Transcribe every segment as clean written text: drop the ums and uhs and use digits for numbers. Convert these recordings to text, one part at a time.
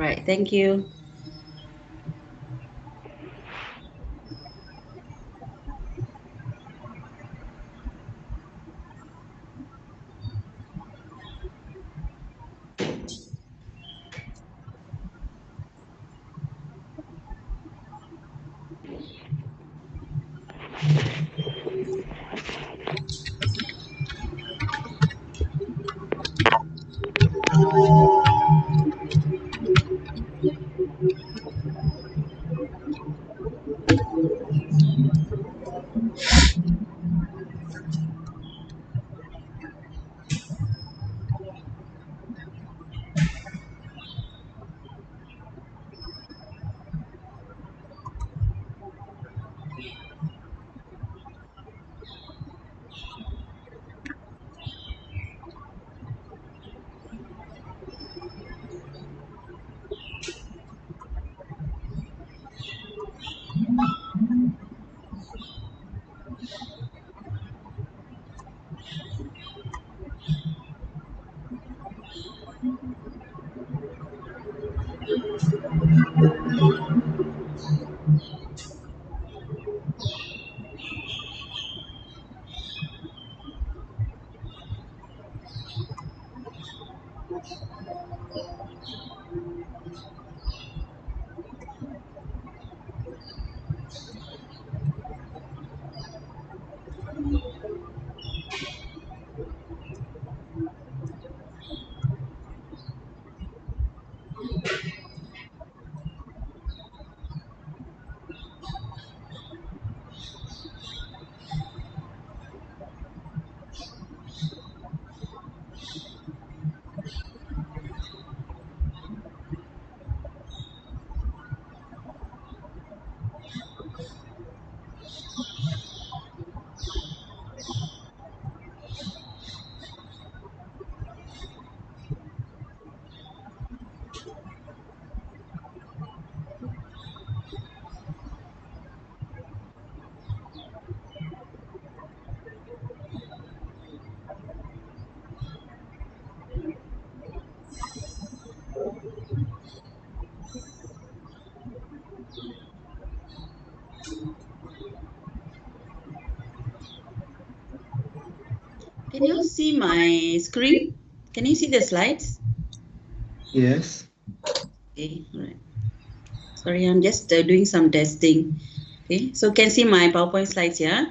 right, thank you. Can you see my screen? Can you see the slides? Yes. Okay, all right. Sorry, I'm just doing some testing. Okay, so can see my PowerPoint slides, yeah?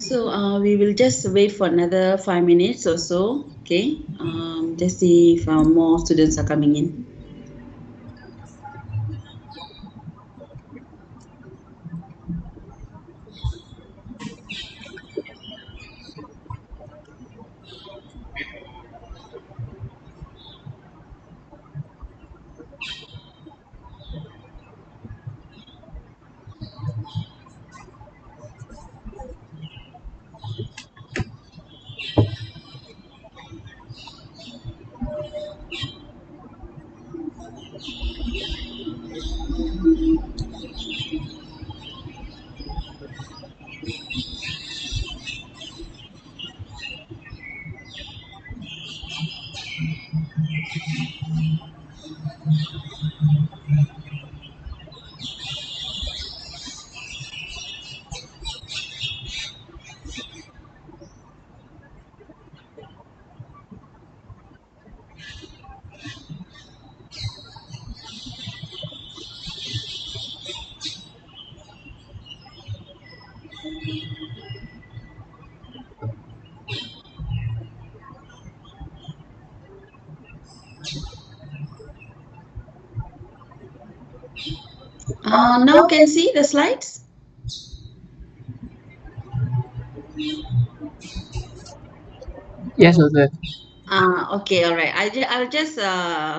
So we will just wait for another 5 minutes or so. Okay. Just see if more students are coming in. Now can see the slides. Yes, sir. Okay, all right. I'll just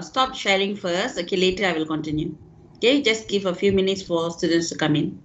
stop sharing first. Okay, later I will continue. Okay, just give a few minutes for students to come in.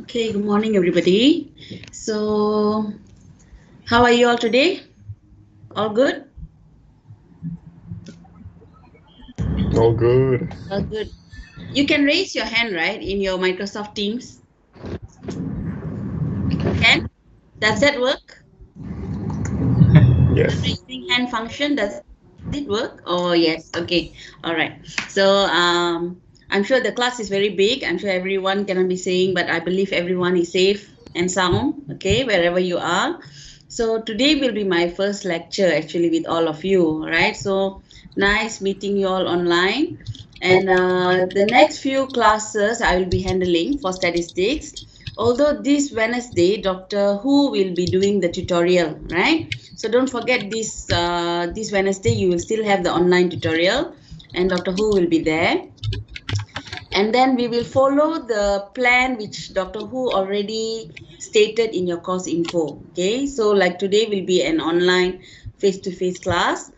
Okay, good morning, everybody. So, how are you all today? All good? All good. All good. You can raise your hand, right, in your Microsoft Teams. Can? Does that work? Yes. Raising hand function, does it work? Oh, yes. Okay. All right. So, I'm sure the class is very big. I'm sure everyone cannot be saying, but I believe everyone is safe and sound, okay, wherever you are. So today will be my first lecture actually with all of you, right? So nice meeting you all online. And the next few classes I will be handling for statistics. Although this Wednesday, Dr. Hu will be doing the tutorial, right? So don't forget this Wednesday you will still have the online tutorial, and Dr. Hu will be there. And then we will follow the plan which Dr. Hu already stated in your course info. Okay, so like today will be an online face-to-face class,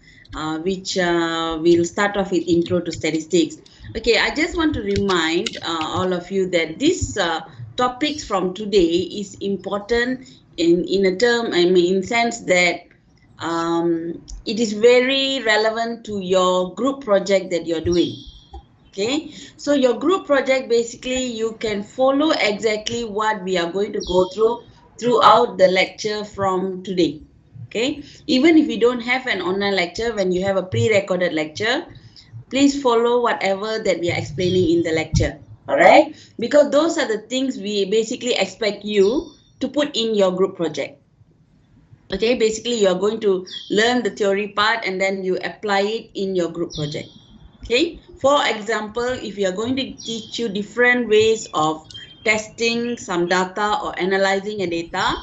which will start off with intro to statistics. Okay, I just want to remind all of you that this topics from today is important in a term, I mean, in sense that it is very relevant to your group project that you're doing. Okay, so your group project, basically you can follow exactly what we are going to go through throughout the lecture from today. Okay, even if you don't have an online lecture, when you have a pre-recorded lecture, please follow whatever that we are explaining in the lecture. All right, because those are the things we basically expect you to put in your group project. Okay, basically you are going to learn the theory part and then you apply it in your group project. Okay, for example, if you are going to teach you different ways of testing some data or analyzing a data,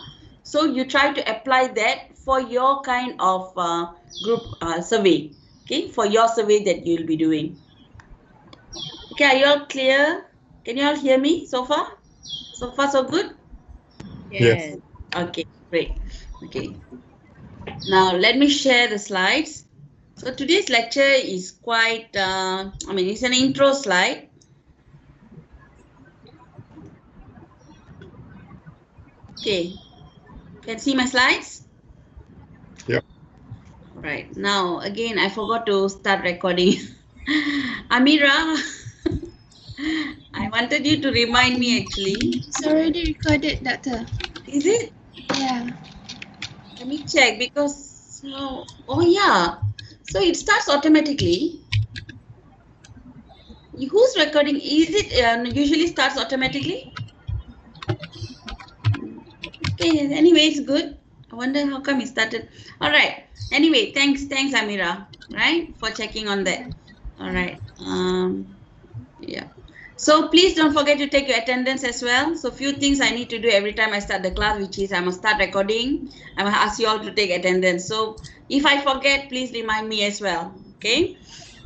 so you try to apply that for your kind of group survey. Okay, for your survey that you'll be doing. Okay, are you all clear? Can you all hear me so far? So far so good? Yes. Okay, great. Okay, now let me share the slides. So today's lecture is quite, it's an intro slide. Okay, can see my slides? Yep. Right, now again, I forgot to start recording. Amira, I wanted you to remind me actually. It's already recorded, Doctor. Is it? Yeah. Let me check because, oh yeah, so it starts automatically. Who's recording? Is it usually starts automatically? Okay, anyway, it's good. I wonder how come it started. All right. Anyway, thanks, Amira, right, for checking on that. All right. Yeah. So please don't forget to take your attendance as well. So few things I need to do every time I start the class, which is I must start recording. I must ask you all to take attendance. So if I forget, please remind me as well. Okay.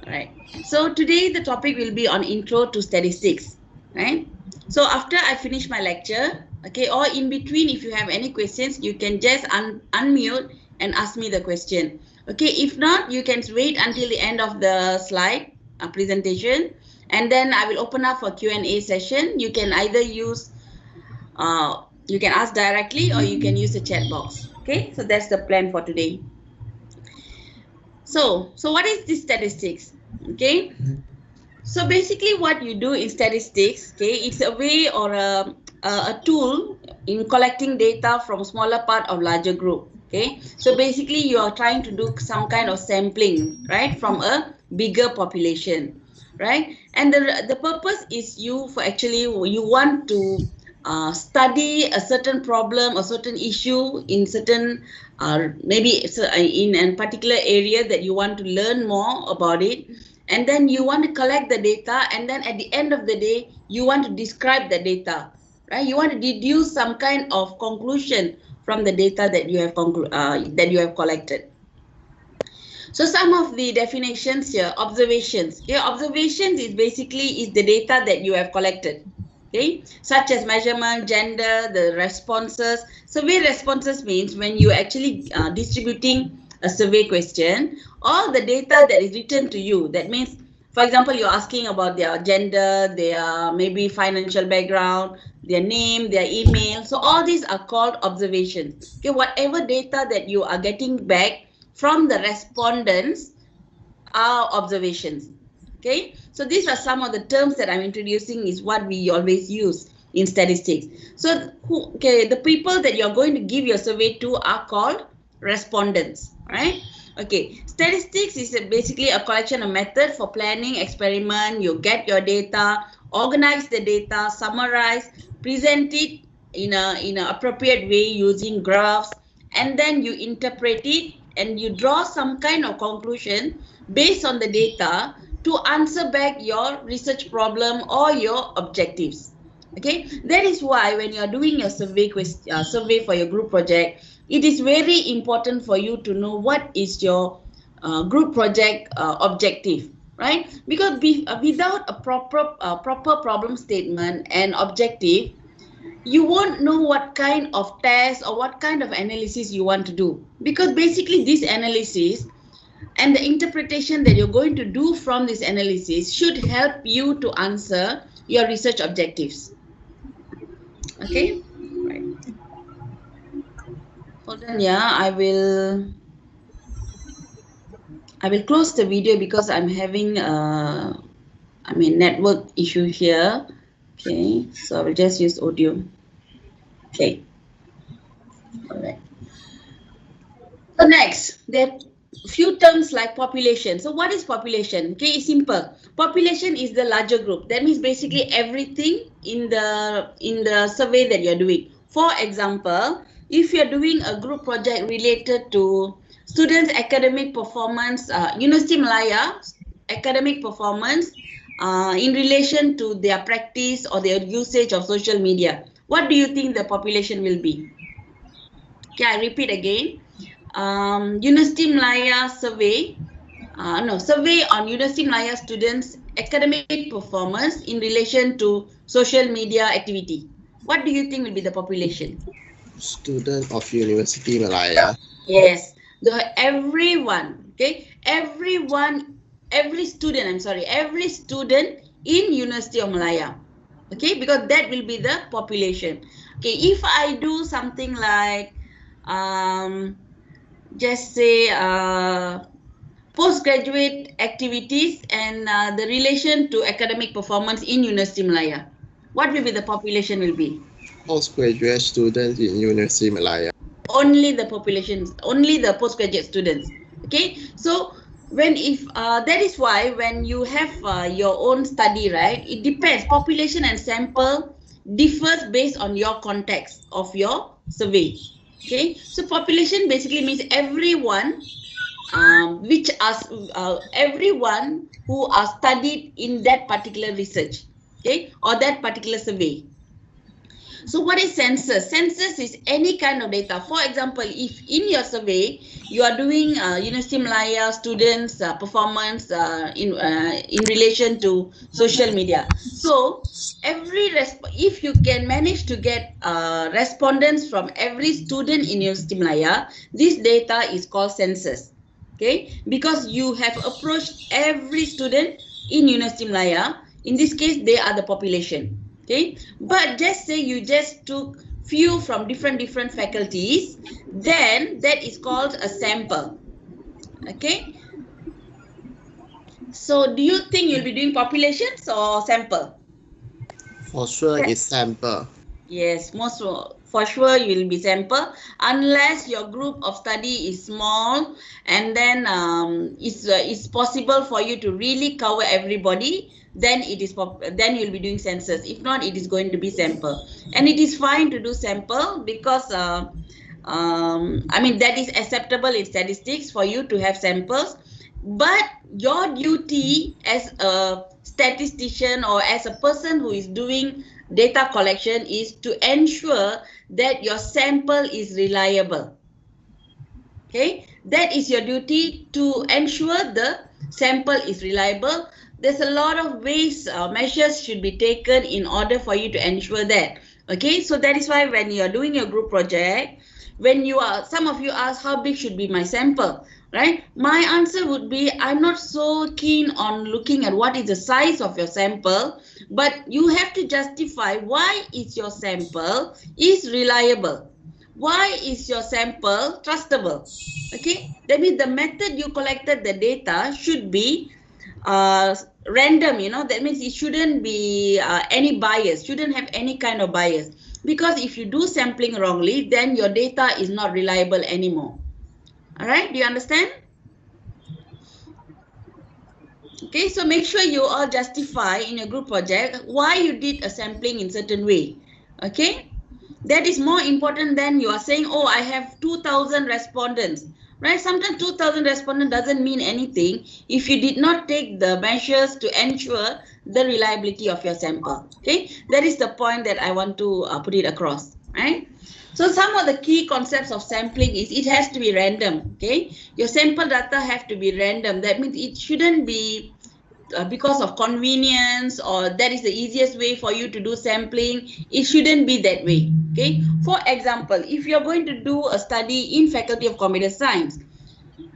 All right. So today the topic will be on intro to statistics, right? So after I finish my lecture, okay, or in between, if you have any questions, you can just unmute and ask me the question. Okay, if not, you can wait until the end of the slide presentation, and then I will open up for Q&A session. You can either use, you can ask directly or you can use the chat box. Okay, so that's the plan for today. So what is this statistics? Okay, so basically what you do in statistics, okay, it's a way or a tool in collecting data from smaller part of larger group. Okay, so basically you are trying to do some kind of sampling, right, from a bigger population, right? And the purpose is you for actually you want to study a certain problem, a certain issue in certain maybe it's in a particular area that you want to learn more about it, and then you want to collect the data, and then at the end of the day you want to describe the data, right? You want to deduce some kind of conclusion from the data that you have collected. So some of the definitions here: observations. Okay, observations is basically the data that you have collected. Okay, such as measurement, gender, the responses. Survey responses means when you actually distributing a survey question, all the data that is written to you. That means, for example, you're asking about their gender, their maybe financial background, their name, their email. So all these are called observations. Okay, whatever data that you are getting back from the respondents are observations. Okay, so these are some of the terms that I'm introducing is what we always use in statistics. So the people that you're going to give your survey to are called respondents, right? Okay, statistics is basically a collection of method for planning experiment. You get your data, organize the data, summarize, present it in a appropriate way using graphs, and then you interpret it and you draw some kind of conclusion based on the data to answer back your research problem or your objectives. Okay, that is why when you are doing a survey for your group project, it is very important for you to know what is your group project objective, right? Because without a proper problem statement and objective, you won't know what kind of test or what kind of analysis you want to do, because basically this analysis and the interpretation that you're going to do from this analysis should help you to answer your research objectives. Okay, right. Hold on, yeah, I will close the video because I'm having network issue here. Okay, so I will just use audio. Okay, all right. So next, there are few terms like population. So what is population? Okay, it's simple. Population is the larger group. That means basically everything in the survey that you're doing. For example, if you're doing a group project related to students' academic performance, University Malaya academic performance in relation to their practice or their usage of social media, what do you think the population will be? Okay, I repeat again. University Malaya survey, survey on University Malaya students' academic performance in relation to social media activity. What do you think will be the population? Student of University Malaya. Yes, everyone, okay, every student in University of Malaya, okay, because that will be the population. Okay, if I do something like, just say postgraduate activities and the relation to academic performance in University Malaya, what will be the population will be? Postgraduate students in University Malaya. Only the populations, only the postgraduate students. Okay, so that is why when you have your own study, right, it depends. Population and sample differs based on your context of your survey. Okay, so population basically means everyone everyone who are studied in that particular research, okay, or that particular survey. So what is census? Census is any kind of data. For example, if in your survey you are doing University Malaya students' performance in relation to social media, so if you can manage to get respondents from every student in University Malaya, this data is called census. Okay, because you have approached every student in University Malaya. In this case, they are the population. Okay, but just say you just took few from different faculties, then that is called a sample. Okay, so do you think you'll be doing populations or sample? For sure, it's sample. Yes, for sure you will be sample, unless your group of study is small, and then it's possible for you to really cover everybody. Then then you'll be doing census. If not, it is going to be sample, and it is fine to do sample because I mean that is acceptable in statistics for you to have samples. But your duty as a statistician or as a person who is doing data collection is to ensure that your sample is reliable. Okay, that is your duty, to ensure the sample is reliable. There's a lot of ways, measures should be taken in order for you to ensure that. Okay, so that is why when you're doing your group project, when you are, some of you ask how big should be my sample, right? My answer would be, I'm not so keen on looking at what is the size of your sample, but you have to justify why is your sample is reliable. Why is your sample trustable? Okay, that means the method you collected the data should be random, you know. That means it shouldn't be any bias, shouldn't have any kind of bias. Because if you do sampling wrongly, then your data is not reliable anymore. All right, do you understand? Okay, so make sure you all justify in your group project why you did a sampling in certain way. Okay, that is more important than you are saying, oh, I have 2,000 respondents, right? Sometimes 2,000 respondents doesn't mean anything if you did not take the measures to ensure the reliability of your sample. Okay, that is the point that I want to put it across, right? So some of the key concepts of sampling is it has to be random. Okay, your sample data have to be random. That means it shouldn't be because of convenience or that is the easiest way for you to do sampling. It shouldn't be that way. Okay, for example, if you're going to do a study in Faculty of Computer Science,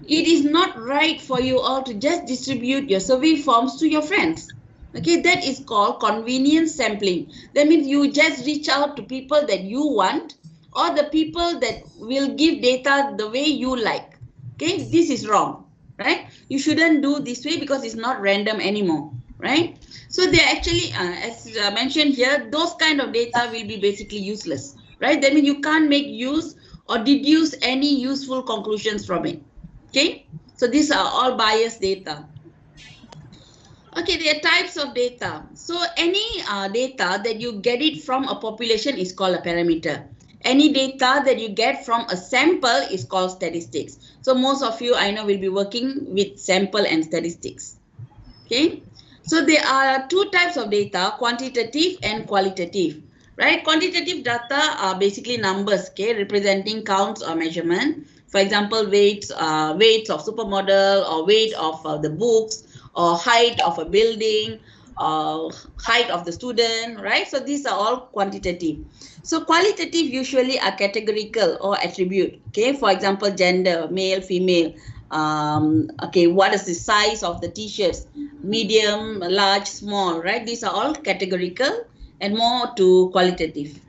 it is not right for you all to just distribute your survey forms to your friends. Okay, that is called convenience sampling. That means you just reach out to people that you want, or the people that will give data the way you like. Okay, this is wrong, right? You shouldn't do this way because it's not random anymore, right? So they actually, as mentioned here, those kind of data will be basically useless, right? That means you can't make use or deduce any useful conclusions from it. Okay, so these are all biased data. Okay, there are types of data. So any data that you get it from a population is called a parameter. Any data that you get from a sample is called statistics. So most of you, I know, will be working with sample and statistics. Okay, so there are two types of data, quantitative and qualitative, right? Quantitative data are basically numbers, okay, representing counts or measurement. For example, weights of supermodel, or weight of the books, or height of a building, height of the student, right? So these are all quantitative. So qualitative usually are categorical or attribute. Okay, for example, gender, male, female. Okay, what is the size of the t-shirts? Medium, large, small, right? These are all categorical and more to qualitative.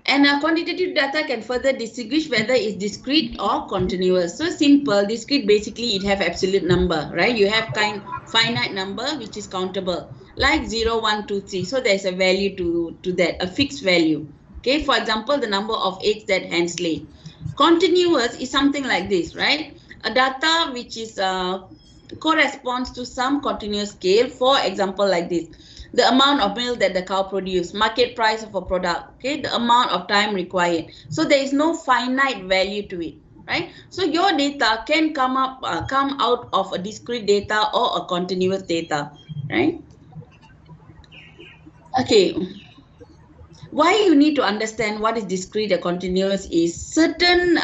And quantitative data can further distinguish whether it's discrete or continuous. So simple, discrete, basically it have absolute number, right? You have finite number which is countable, like 0, 1, 2, 3. So there's a value to that, a fixed value. Okay, for example, the number of eggs that hens lay. Continuous is something like this, right? A data which is corresponds to some continuous scale. For example, like this: the amount of milk that the cow produces, market price of a product, okay, the amount of time required. So there is no finite value to it, right? So your data can come out of a discrete data or a continuous data, right? Okay. Why you need to understand what is discrete or continuous is certain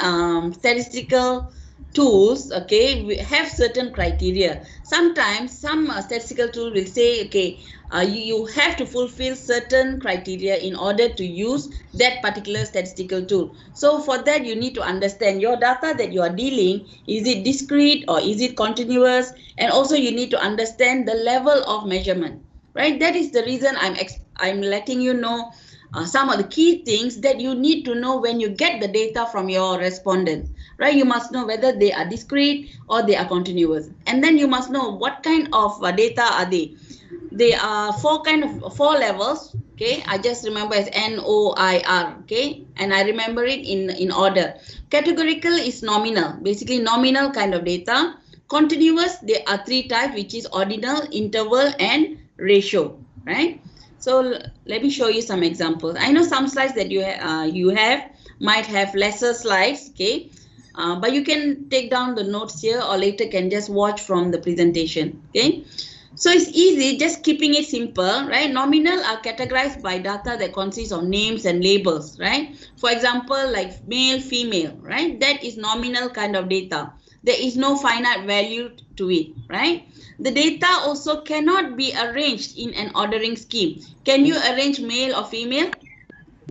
statistical tools, okay, we have certain criteria. Sometimes some statistical tool will say, okay, you have to fulfill certain criteria in order to use that particular statistical tool. So for that, you need to understand your data that you are dealing, is it discrete or is it continuous? And also you need to understand the level of measurement, right? That is the reason I'm letting you know some of the key things that you need to know when you get the data from your respondent, right? You must know whether they are discrete or they are continuous. And then you must know what kind of data are they. They are four levels. Okay, I just remember as NOIR. Okay, and I remember it in order. Categorical is nominal, basically nominal kind of data. Continuous, there are three types, which is ordinal, interval, and ratio. Right. So let me show you some examples. I know some slides that you have might have lesser slides. Okay. But you can take down the notes here or later can just watch from the presentation. Okay. So it's easy, just keeping it simple, right? Nominal are categorized by data that consists of names and labels, right? For example, like male, female, right? That is nominal kind of data. There is no finite value to it, right? The data also cannot be arranged in an ordering scheme. Can you arrange male or female?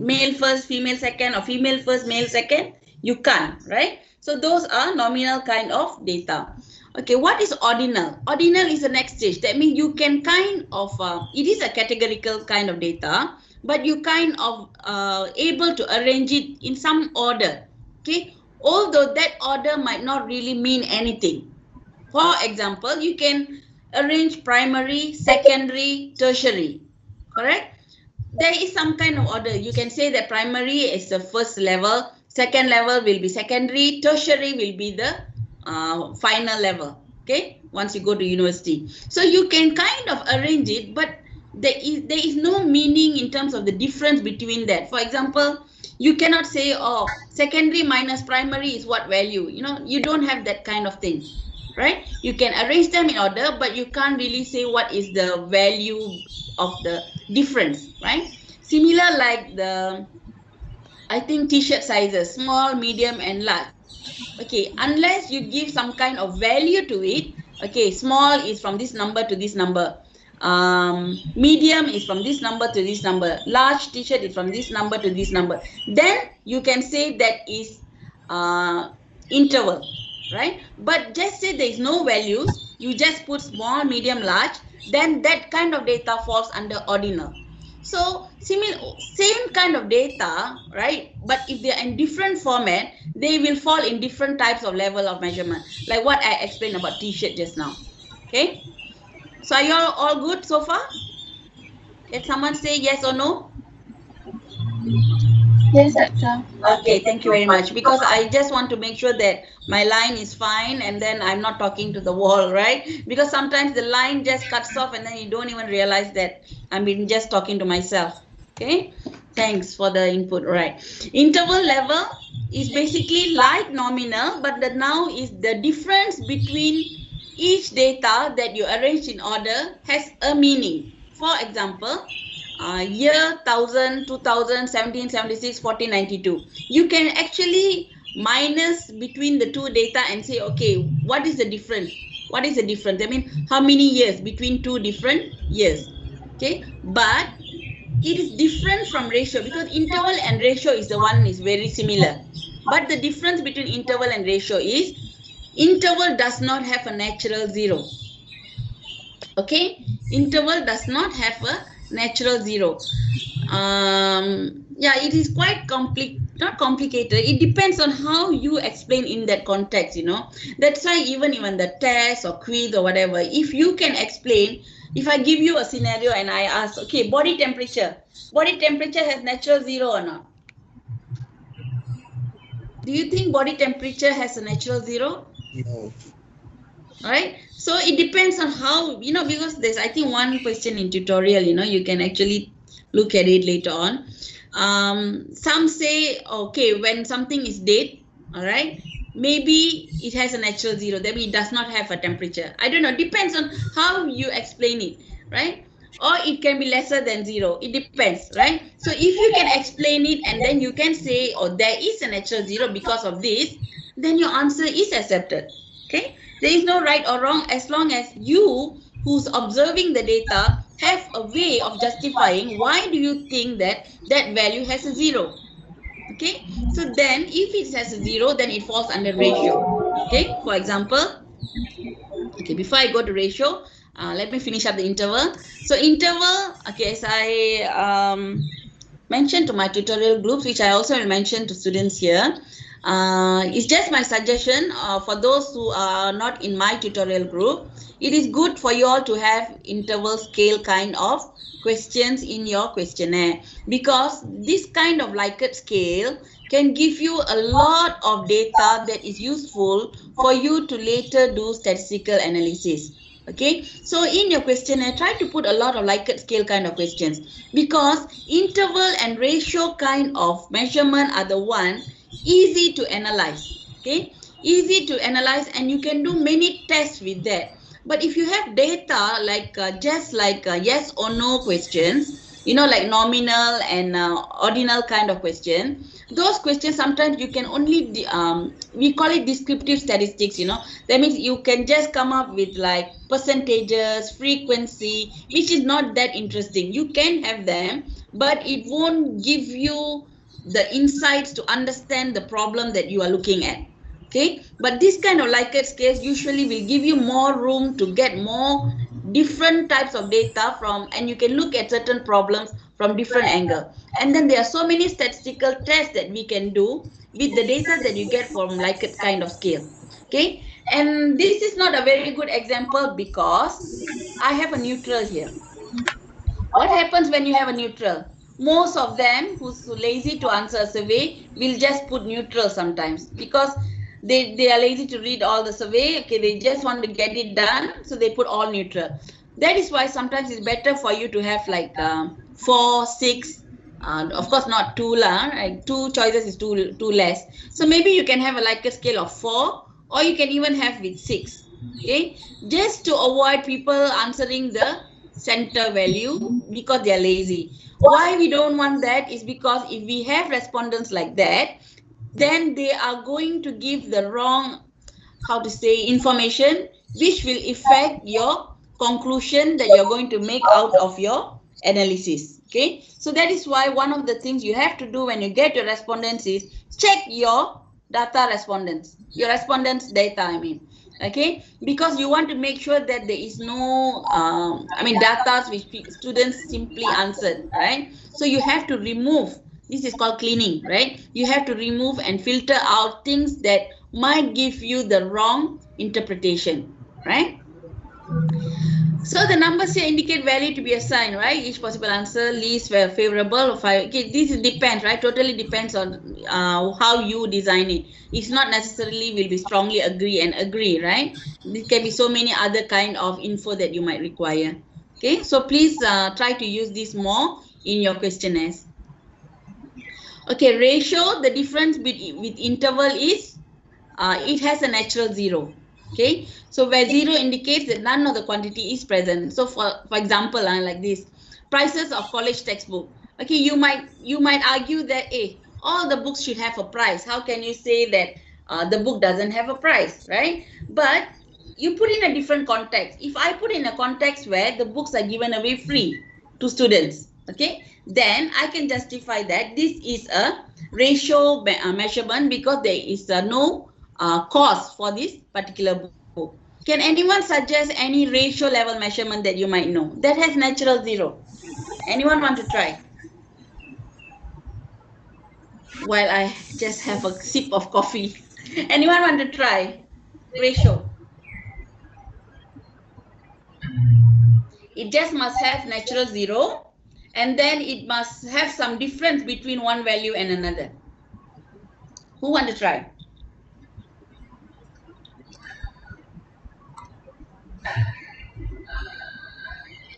Male first, female second, or female first, male second? You can't, right? So those are nominal kind of data. Okay, what is ordinal? Ordinal is the next stage. That means you can kind of, it is a categorical kind of data, but you kind of able to arrange it in some order. Okay, although that order might not really mean anything. For example, you can arrange primary, secondary, tertiary, correct? There is some kind of order. You can say that primary is the first level, second level will be secondary, tertiary will be the final level. Okay, once you go to university, so you can kind of arrange it, but there is no meaning in terms of the difference between that. For example, you cannot say, oh, secondary minus primary is what value. You know, you don't have that kind of thing, right? You can arrange them in order, but you can't really say what is the value of the difference, right? Similar like the, I think, t-shirt sizes, small, medium, and large. Okay, unless you give some kind of value to it. Okay, small is from this number to this number. Medium is from this number to this number. Large t-shirt is from this number to this number. Then you can say that is interval, right? But just say there is no values. You just put small, medium, large. Then that kind of data falls under ordinal. So same kind of data, right? But if they are in different format, they will fall in different types of level of measurement, like what I explained about t-shirt just now. Okay, so are you all good so far? Can someone say yes or no? Yes, doctor. Okay, thank you very much, because I just want to make sure that my line is fine and then I'm not talking to the wall, right? Because sometimes the line just cuts off and then you don't even realize that I've been just talking to myself. Okay, thanks for the input. Right, interval level is basically like nominal, but the now is the difference between each data that you arrange in order has a meaning. For example, year 1000, 2000, 1776, 1492. You can actually minus between the two data and say, okay, what is the difference? What is the difference? I mean, how many years between two different years? Okay, but it is different from ratio, because interval and ratio is the one is very similar. But the difference between interval and ratio is interval does not have a natural zero. Okay, interval does not have a natural zero. Yeah, it is quite not complicated. It depends on how you explain in that context, you know. That's why even the test or quiz or whatever, if you can explain, if I give you a scenario and I ask, okay, body temperature has natural zero or not? Do you think body temperature has a natural zero? No. Right, so it depends on how, you know, because there's, I think, one question in tutorial, you know, you can actually look at it later on. Some say, okay, when something is dead, all right, maybe it has a natural zero, that means it does not have a temperature. I don't know, depends on how you explain it, right? Or it can be lesser than zero, it depends, right? So if you can explain it and then you can say, oh, there is a natural zero because of this, then your answer is accepted. Okay, there is no right or wrong, as long as you, who's observing the data, have a way of justifying why do you think that that value has a zero. Okay, so then if it has a zero, then it falls under ratio. Okay, for example, okay, before I go to ratio, let me finish up the interval. So interval, okay, as I mentioned to my tutorial groups, which I also will mention to students here, it's just my suggestion for those who are not in my tutorial group. it is good for you all to have interval scale kind of questions in your questionnaire, because this kind of Likert scale can give you a lot of data that is useful for you to later do statistical analysis. Okay, so in your questionnaire, try to put a lot of Likert scale kind of questions, because interval and ratio kind of measurement are the one easy to analyze. Okay, easy to analyze, and you can do many tests with that. But if you have data like just like yes or no questions, you know, like nominal and ordinal kind of question, those questions sometimes you can only we call it descriptive statistics, you know. That means you can just come up with like percentages, frequency, which is not that interesting. You can have them, but it won't give you the insights to understand the problem that you are looking at. Okay, but this kind of Likert scales usually will give you more room to get more different types of data from, and you can look at certain problems from different angle. And then there are so many statistical tests that we can do with the data that you get from Likert kind of scale. Okay, and this is not a very good example because I have a neutral here. What happens when you have a neutral? Most of them who's lazy to answer a survey will just put neutral sometimes, because they are lazy to read all the survey. Okay, they just want to get it done, so they put all neutral. That is why sometimes it's better for you to have like 4, 6. Of course, not 2 lah. Right? 2 choices is too less. So maybe you can have a Likert scale of 4, or you can even have with 6. Okay, just to avoid people answering the center value because they are lazy. Why we don't want that is because if we have respondents like that, then they are going to give the wrong, how to say, information, which will affect your conclusion that you're going to make out of your analysis. Okay, so that is why one of the things you have to do when you get your respondents is check your respondents data, I mean. Okay, because you want to make sure that there is no data which students simply answered, right? So you have to remove, this is called cleaning, right? You have to remove and filter out things that might give you the wrong interpretation, right? So the numbers here indicate value to be assigned, right? Each possible answer, least favorable. Okay, this depends, right? Totally depends on how you design it. It's not necessarily will be strongly agree, right? There can be so many other kind of info that you might require. Okay, so please try to use this more in your questionnaires. Okay, ratio, the difference with interval is it has a natural 0. Okay, so where 0 indicates that none of the quantity is present. So for example, like this, prices of college textbook. Okay, you might argue that all the books should have a price. How can you say that the book doesn't have a price, right? But you put in a different context. If I put in a context where the books are given away free to students, okay, then I can justify that this is a ratio measurement because there is no cost for this particular book. Can anyone suggest any ratio level measurement that you might know that has natural 0? Anyone want to try? While I just have a sip of coffee. Anyone want to try? Ratio. It just must have natural 0, and then it must have some difference between one value and another. Who want to try?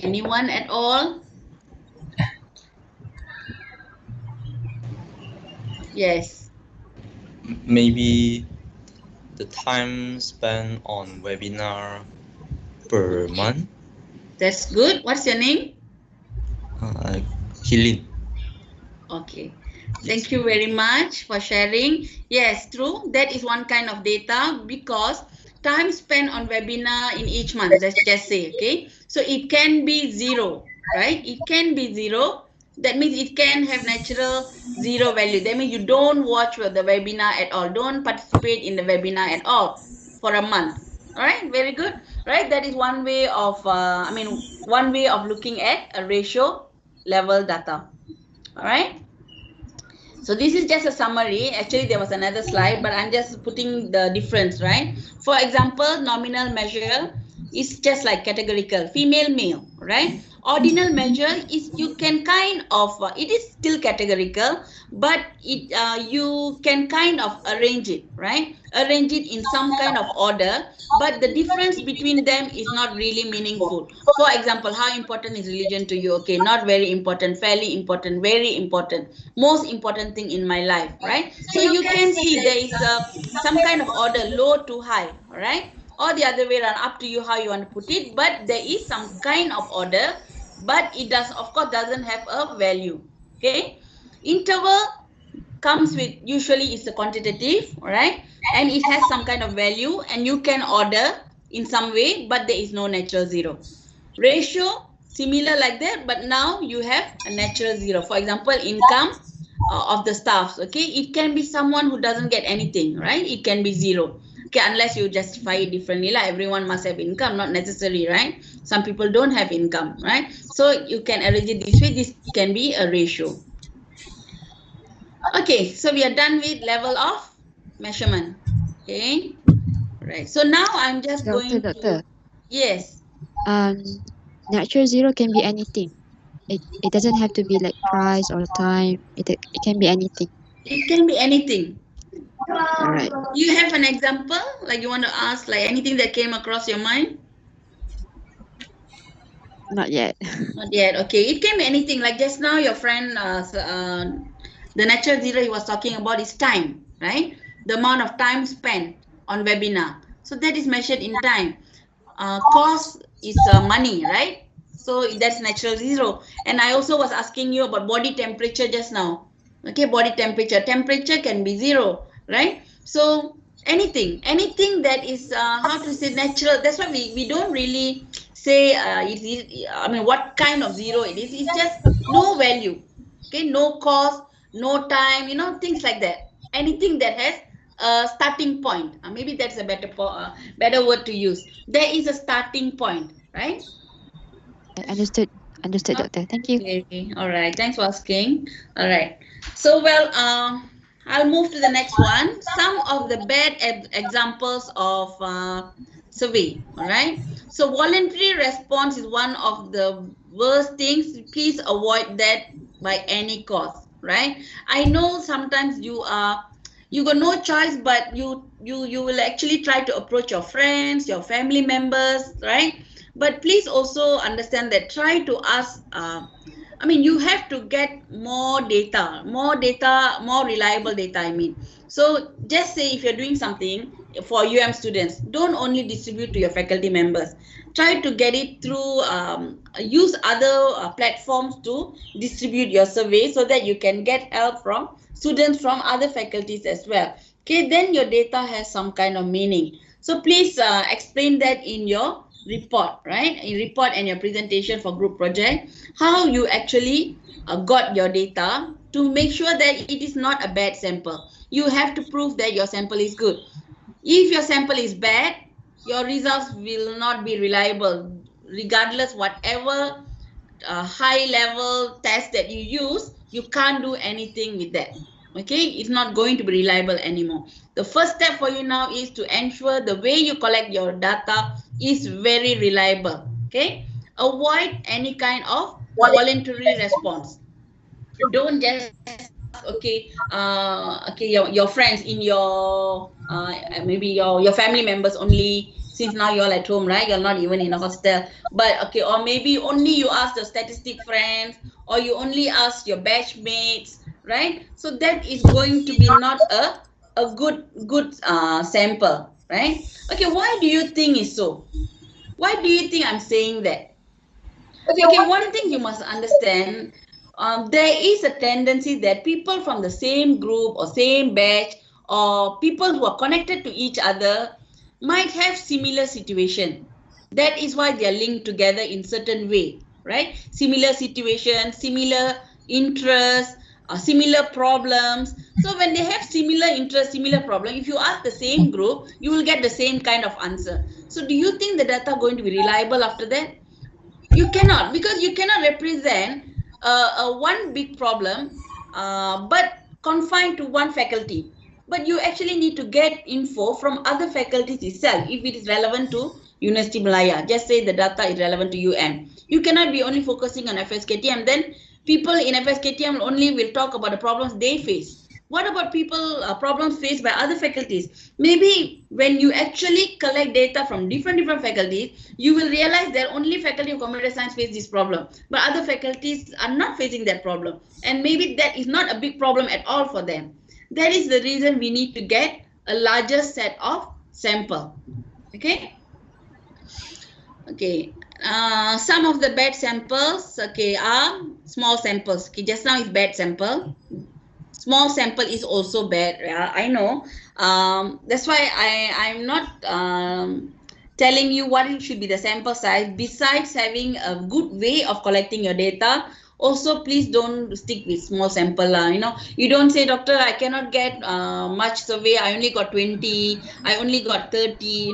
Anyone at all? Yes. Maybe the time spent on webinar per month. That's good. What's your name? Hilin. Okay. Thank you very much for sharing. Yes, true. That is one kind of data because time spent on webinar in each month, let's just say, okay? So it can be 0, right? It can be 0. That means it can have natural 0 value. That means you don't watch the webinar at all. Don't participate in the webinar at all for a month. All right, very good. Right, that is one way of, one way of looking at a ratio level data. All right. So this is just a summary. Actually, there was another slide, but I'm just putting the difference, right? For example, nominal measure. is just like categorical, female, male, right? Ordinal measure is you can kind of, it is still categorical, but you can kind of arrange it, right? Arrange it in some kind of order, but the difference between them is not really meaningful. For example, how important is religion to you? Okay, not very important, fairly important, very important, most important thing in my life, right? So you can see there is some kind of order, low to high, all right? Or the other way around, up to you how you want to put it, but there is some kind of order, but it does, of course, doesn't have a value. Okay, interval comes with, usually it's a quantitative, right? And it has some kind of value, and you can order in some way, but there is no natural zero. Ratio, similar like that, but now you have a natural zero. For example, income of the staffs, okay, it can be someone who doesn't get anything, right? It can be zero. Okay, unless you justify it differently, like everyone must have income, not necessary, right? Some people don't have income, right? So you can arrange it this way. This can be a ratio. Okay, so we are done with level of measurement. Okay, right. So now I'm just going to, yes, Natural zero can be anything. It doesn't have to be like price or time. It can be anything. it can be anything. All right. You have an example, like you want to ask, like anything that came across your mind? Not yet. Not yet. Okay, it can be anything. Like just now, your friend, the natural zero he was talking about is time, right? The amount of time spent on webinar. So that is measured in time. Cost is money, right? So that's natural zero. And I also was asking you about body temperature just now. Okay, body temperature. Temperature can be zero, right? So anything that is how to say natural. That's why we don't really say I mean what kind of zero it is. It's just no value. Okay, no cost, no time, you know, things like that. Anything that has a starting point. Maybe that's a better word to use. There is a starting point, right? Understood, doctor. Thank you. Okay. All right. Thanks for asking. All right. So, well, I'll move to the next one. Some of the bad examples of survey. All right. So, voluntary response is one of the worst things. Please avoid that by any cost. Right. I know sometimes you got no choice, but you will actually try to approach your friends, your family members, right? But please also understand that try to ask, I mean, you have to get more data, more reliable data, I mean. So just say if you're doing something for UM students, don't only distribute to your faculty members. Try to get it through, use other platforms to distribute your survey so that you can get help from students from other faculties as well. Okay, then your data has some kind of meaning. So please explain that in your report, right? In report and your presentation for group project, how you actually got your data to make sure that it is not a bad sample. You have to prove that your sample is good. If your sample is bad, your results will not be reliable, regardless whatever high level test that you use, you can't do anything with that. Okay, it's not going to be reliable anymore. The first step for you now is to ensure the way you collect your data is very reliable. Okay, avoid any kind of voluntary response. Don't just ask, okay, your friends in your maybe your family members only, since now you're at home, right? You're not even in a hostel, but okay, or maybe only you ask the statistic friends, or you only ask your batch mates, right? So that is going to be not a good sample, right? Okay, why do you think is so? Why do you think I'm saying that? Okay, one thing you must understand, there is a tendency that people from the same group or same batch or people who are connected to each other might have similar situation. That is why they are linked together in certain way, right? Similar situation, similar interests, similar problems. So when they have similar interest, similar problem, if you ask the same group, you will get the same kind of answer. So do you think the data are going to be reliable after that? You cannot, because you cannot represent one big problem but confined to one faculty. But you actually need to get info from other faculties itself if it is relevant to University Malaya. Just say the data is relevant to UM. You cannot be only focusing on FSKTM. Then people in FSKTM only will talk about the problems they face. What about people problems faced by other faculties? Maybe when you actually collect data from different faculties, you will realize that only faculty of computer science face this problem, but other faculties are not facing that problem, and maybe that is not a big problem at all for them. That is the reason we need to get a larger set of sample. Okay. Okay. Some of the bad samples, okay, are small samples. Okay, just now is bad sample. Small sample is also bad. I know. That's why I'm not telling you what it should be the sample size. Besides having a good way of collecting your data, also please don't stick with small sample. You don't say, doctor, I cannot get much survey. I only got 20. I only got 30.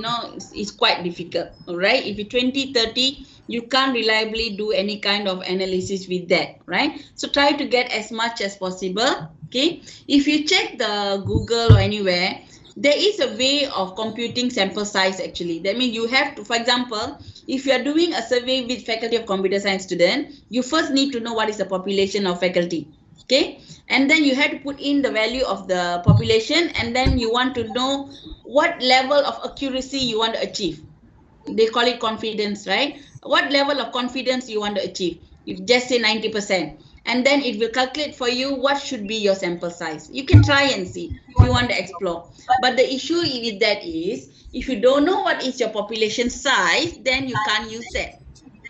It's quite difficult. All right. If you 20, 30, you can't reliably do any kind of analysis with that, right? So try to get as much as possible. Okay, if you check the Google or anywhere, there is a way of computing sample size actually. That means you have to, for example, if you are doing a survey with faculty of computer science student, you first need to know what is the population of faculty. Okay, and then you have to put in the value of the population, and then you want to know what level of accuracy you want to achieve. They call it confidence, right? What level of confidence you want to achieve? You just say 90%, and then it will calculate for you what should be your sample size. You can try and see if you want to explore. But the issue with that is, if you don't know what is your population size, then you can't use that.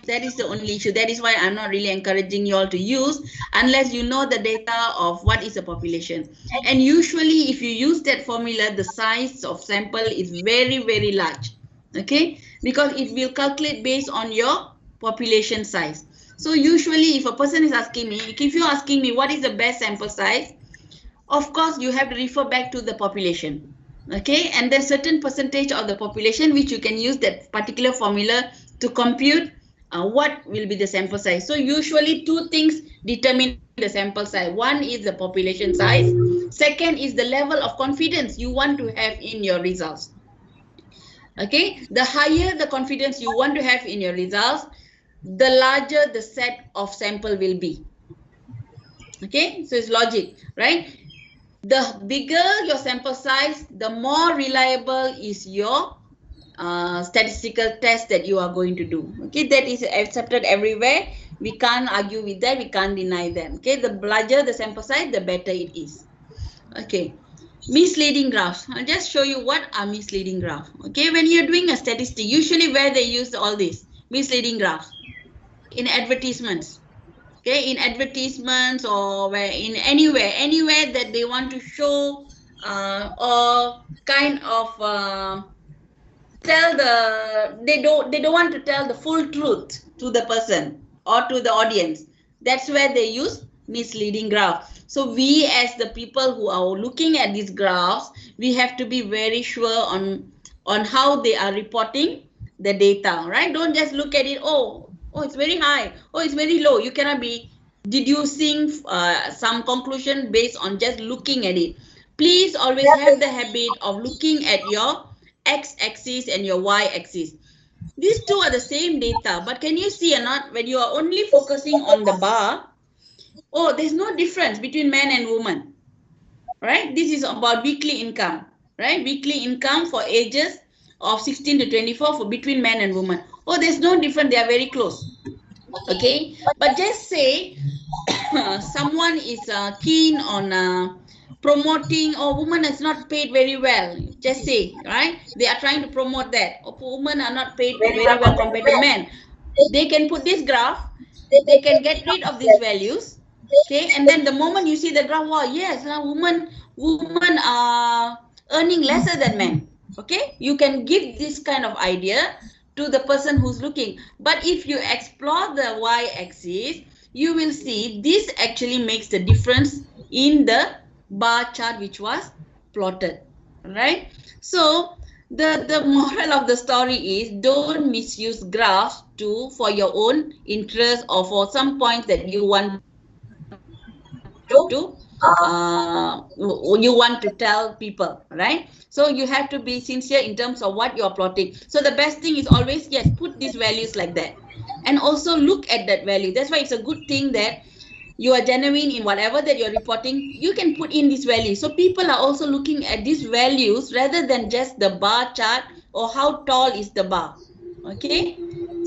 That is the only issue. That is why I'm not really encouraging you all to use unless you know the data of what is the population. And usually if you use that formula, the size of sample is very, very large. Okay, because it will calculate based on your population size. So usually if a person is asking me, if you're asking me what is the best sample size, of course you have to refer back to the population. Okay, and then certain percentage of the population which you can use that particular formula to compute what will be the sample size. So usually two things determine the sample size. One is the population size. Second is the level of confidence you want to have in your results. Okay, the higher the confidence you want to have in your results, the larger the set of sample will be. Okay, so it's logic, right? The bigger your sample size, the more reliable is your statistical test that you are going to do. Okay, that is accepted everywhere. We can't argue with that. We can't deny that. Okay, the larger the sample size, the better it is. Okay. Misleading graphs. I'll just show you what are misleading graphs. Okay, when you're doing a statistic, usually where they use all this misleading graphs in advertisements. Okay, in advertisements or where in anywhere that they want to show or kind of tell they don't want to tell the full truth to the person or to the audience. That's where they use misleading graph. So we as the people who are looking at these graphs, we have to be very sure on how they are reporting the data, right? Don't just look at it, oh it's very high, oh it's very low. You cannot be deducing some conclusion based on just looking at it. Please always have the habit of looking at your x-axis and your y-axis. These two are the same data, but can you see or not, when you are only focusing on the bar, oh, there's no difference between man and woman, right? This is about weekly income, right? Weekly income for ages of 16 to 24 for between man and woman. Oh, there's no difference. They are very close. Okay, but just say someone is keen on promoting, or woman is not paid very well. Just say, right? They are trying to promote that. Or women are not paid very well compared to men. They can put this graph. They can get rid of these values. Okay, and then the moment you see the graph, wow, yes, women are earning lesser than men. Okay, you can give this kind of idea to the person who's looking. But if you explore the y-axis, you will see this actually makes the difference in the bar chart which was plotted, right? So the moral of the story is, don't misuse graphs for your own interest or for some points that you want to you want to tell people, right? So you have to be sincere in terms of what you're plotting. So the best thing is always, yes, put these values like that, and also look at that value. That's why it's a good thing that you are genuine in whatever that you're reporting. You can put in these values, so people are also looking at these values rather than just the bar chart or how tall is the bar. Okay,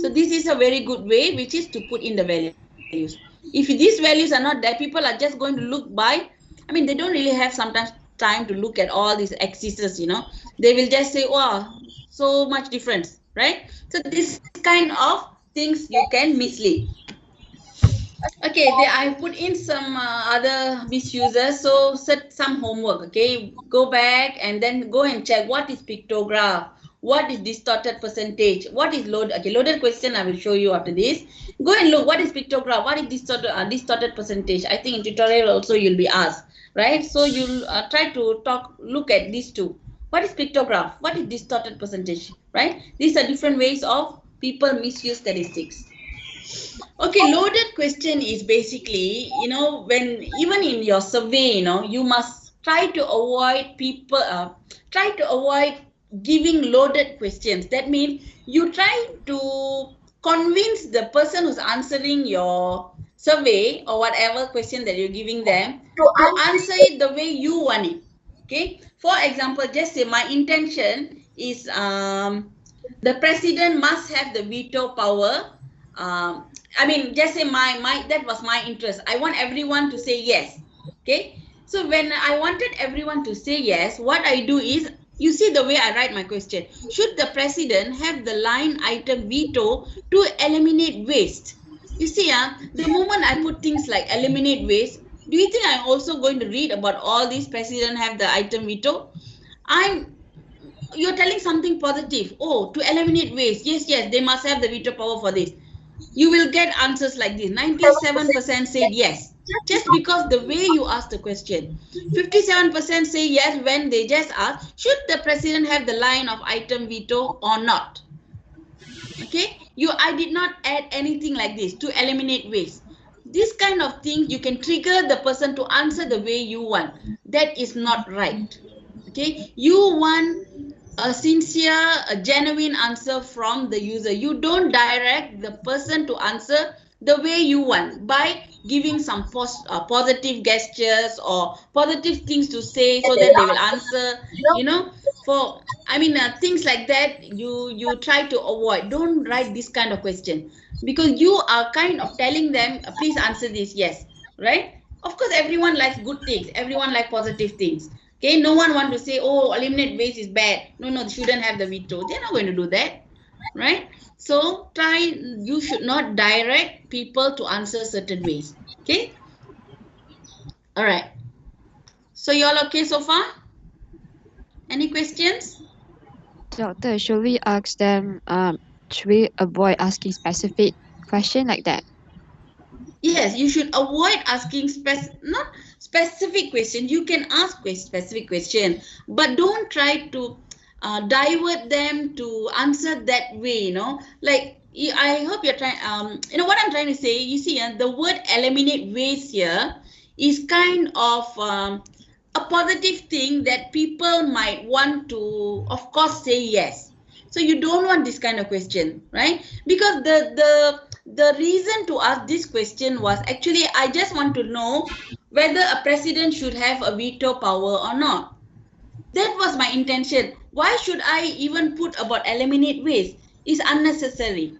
so this is a very good way, which is to put in the values. If these values are not there, people are just going to look by. I mean, they don't really have sometimes time to look at all these axes, they will just say, wow, so much difference, right? So this kind of things you can mislead. Okay, I put in some other misuses. So set some homework. Okay, go back and then go and check what is pictograph, what is distorted percentage, what is load. Okay, loaded question I will show you after this. Go and look what is pictograph, what is distorted percentage. I think in tutorial also you'll be asked, right? So you'll try to look at these two. What is pictograph? What is distorted percentage? Right? These are different ways of people misuse statistics. Okay, loaded question is basically, when even in your survey, you must try to avoid giving loaded questions. That means you try to convince the person who's answering your survey or whatever question that you're giving them to answer it the way you want it. Okay, for example, just say my intention is the president must have the veto power. I mean, just say my that was my interest. I want everyone to say yes. Okay. So when I wanted everyone to say yes, what I do is, you see the way I write my question. Should the president have the line item veto to eliminate waste? You see, the moment I put things like eliminate waste, do you think I'm also going to read about all these president have the item veto? You're telling something positive. Oh, to eliminate waste. Yes, they must have the veto power for this. You will get answers like this. 97% said yes, just because the way you ask the question. 57% say yes when they just ask, should the president have the line of item veto or not? Okay, I did not add anything like this to eliminate waste. This kind of thing, you can trigger the person to answer the way you want. That is not right. Okay, you want a sincere, a genuine answer from the user. You don't direct the person to answer the way you want by giving some positive gestures or positive things to say so that they will answer. For things like that, you try to avoid. Don't write this kind of question, because you are kind of telling them, please answer this yes, right? Of course, everyone likes good things, everyone likes positive things. Okay, no one want to say, oh, eliminate waste is bad. No, they shouldn't have the veto. They're not going to do that, right? So you should not direct people to answer certain ways. Okay, all right. So you all okay so far? Any questions? Doctor, should we ask them, should we avoid asking specific question like that? Yes, you should avoid asking not specific question. You can ask specific question, but don't try to divert them to answer that way. Like, I hope you're trying. What I'm trying to say. You see, the word eliminate waste here is kind of a positive thing that people might want to, of course, say yes. So you don't want this kind of question, right? Because the reason to ask this question was actually, I just want to know whether a president should have a veto power or not. That was my intention. Why should I even put about eliminate waste? It's unnecessary.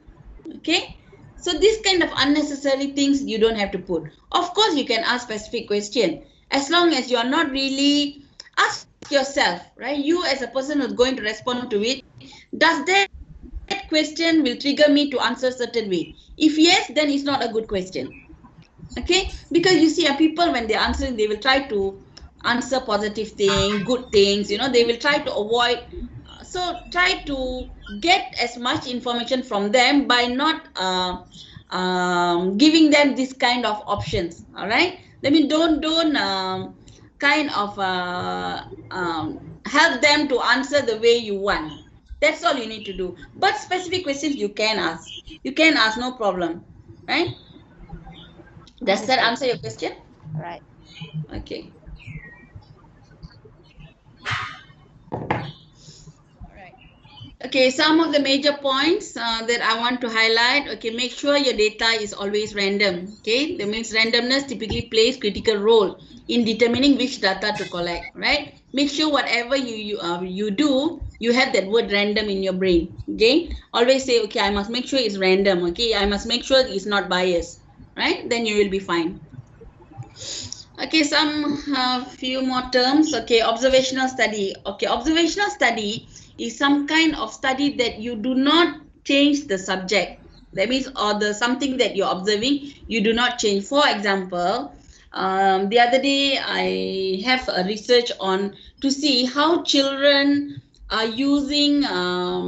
Okay, so this kind of unnecessary things you don't have to put. Of course, you can ask specific question, as long as you are not really. Ask yourself, right? You as a person who's going to respond to it, does that question will trigger me to answer certain way? If yes, then it's not a good question. Okay, because you see, people when they're answering, they will try to answer positive things, good things, they will try to avoid. So try to get as much information from them by not giving them this kind of options. All right, I mean, don't kind of help them to answer the way you want. That's all you need to do. But specific questions you can ask, no problem, right? Does that answer your question? Right. Okay. All right. Okay, some of the major points that I want to highlight. Okay, make sure your data is always random. Okay, that means randomness typically plays critical role in determining which data to collect. Right? Make sure whatever you do, you have that word random in your brain. Okay, always say, okay, I must make sure it's random. Okay, I must make sure it's not biased. Right? Then you will be fine. Okay, some few more terms. Okay, observational study. Okay, observational study is some kind of study that you do not change the subject. That means, or the something that you're observing, you do not change. For example, the other day I have a research on to see how children are using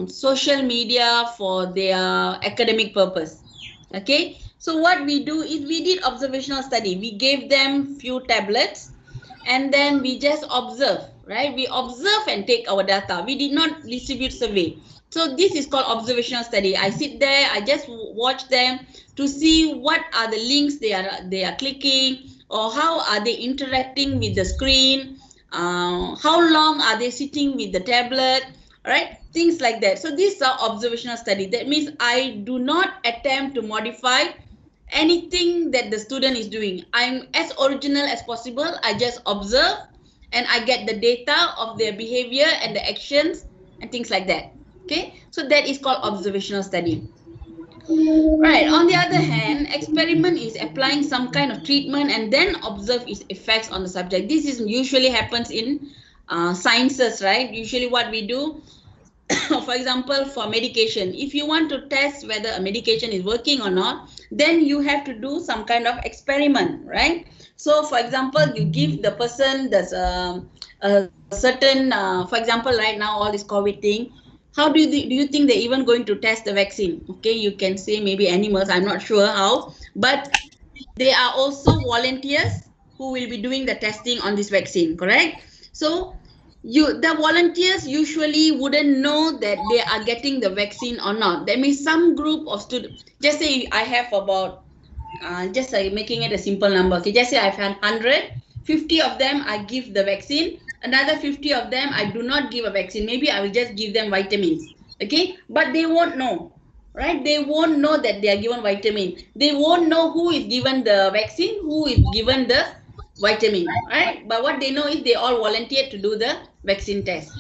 social media for their academic purpose. Okay, so what we do is we did observational study. We gave them few tablets and then we just observe, right? We observe and take our data. We did not distribute survey. So this is called observational study. I sit there, I just watch them to see what are the links they are clicking, or how are they interacting with the screen, how long are they sitting with the tablet, right? Things like that. So these are observational study. That means I do not attempt to modify anything that the student is doing. I'm as original as possible. I just observe and I get the data of their behavior and the actions and things like that. Okay, so that is called observational study. Right. On the other hand, experiment is applying some kind of treatment and then observe its effects on the subject. This is usually happens in sciences, right? Usually what we do, for example, for medication, if you want to test whether a medication is working or not, then you have to do some kind of experiment, right? So for example, you give the person a certain for example, right now all this COVID thing, how do you think they're even going to test the vaccine? Okay, you can say maybe animals, I'm not sure how, but they are also volunteers who will be doing the testing on this vaccine, correct? So the volunteers usually wouldn't know that they are getting the vaccine or not. That means some group of students, just say I have about just making it a simple number. Okay, just say I've had 100, 50 of them I give the vaccine, another 50 of them I do not give a vaccine. Maybe I will just give them vitamins. Okay, but they won't know, right? They won't know that they are given vitamin. They won't know who is given the vaccine, who is given the vitamin, right? But what they know is they all volunteered to do the vaccine test.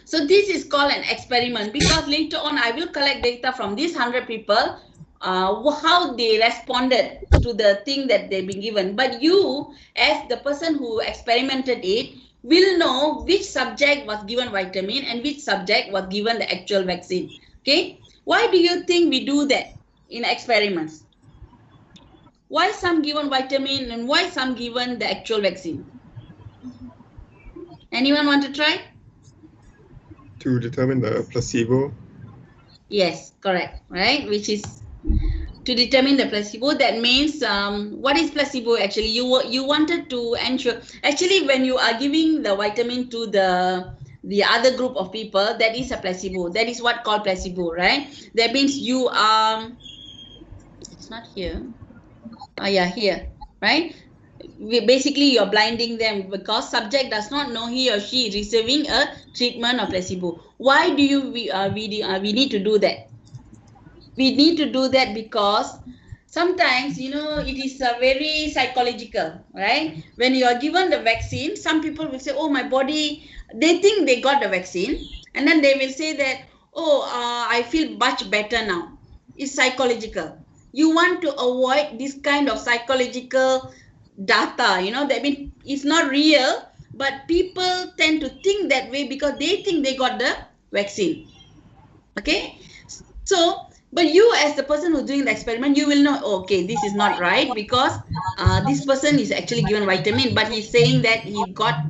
So this is called an experiment, because later on I will collect data from these 100 people, how they responded to the thing that they've been given. But you, as the person who experimented it, will know which subject was given vitamin and which subject was given the actual vaccine. Okay, why do you think we do that in experiments? Why some given vitamin and why some given the actual vaccine? Anyone want to try? To determine the placebo. Yes, correct, right? Which is to determine the placebo. That means what is placebo actually? You wanted to ensure, actually when you are giving the vitamin to the other group of people, that is a placebo. That is what called placebo, right? That means you are, it's not here. Oh yeah, here, right? Basically you're blinding them because subject does not know he or she is receiving a treatment or placebo. Why do we need to do that? We need to do that because sometimes, it is very psychological, right? When you are given the vaccine, some people will say, oh, my body, they think they got the vaccine, and then they will say that, oh, I feel much better now. It's psychological. You want to avoid this kind of psychological data, that means it's not real, but people tend to think that way because they think they got the vaccine. Okay, so but you as the person who's doing the experiment, you will know, okay, this is not right because this person is actually given vitamin, but he's saying that he got,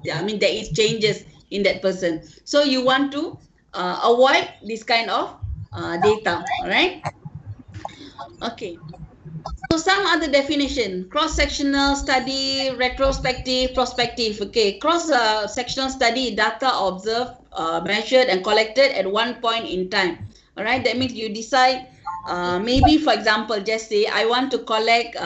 there is changes in that person. So you want to avoid this kind of data, all right? Okay. So some other definition: cross-sectional study, retrospective, prospective. Okay, cross-sectional study, data observed, measured, and collected at one point in time. All right, that means you decide maybe, for example, just say I want to collect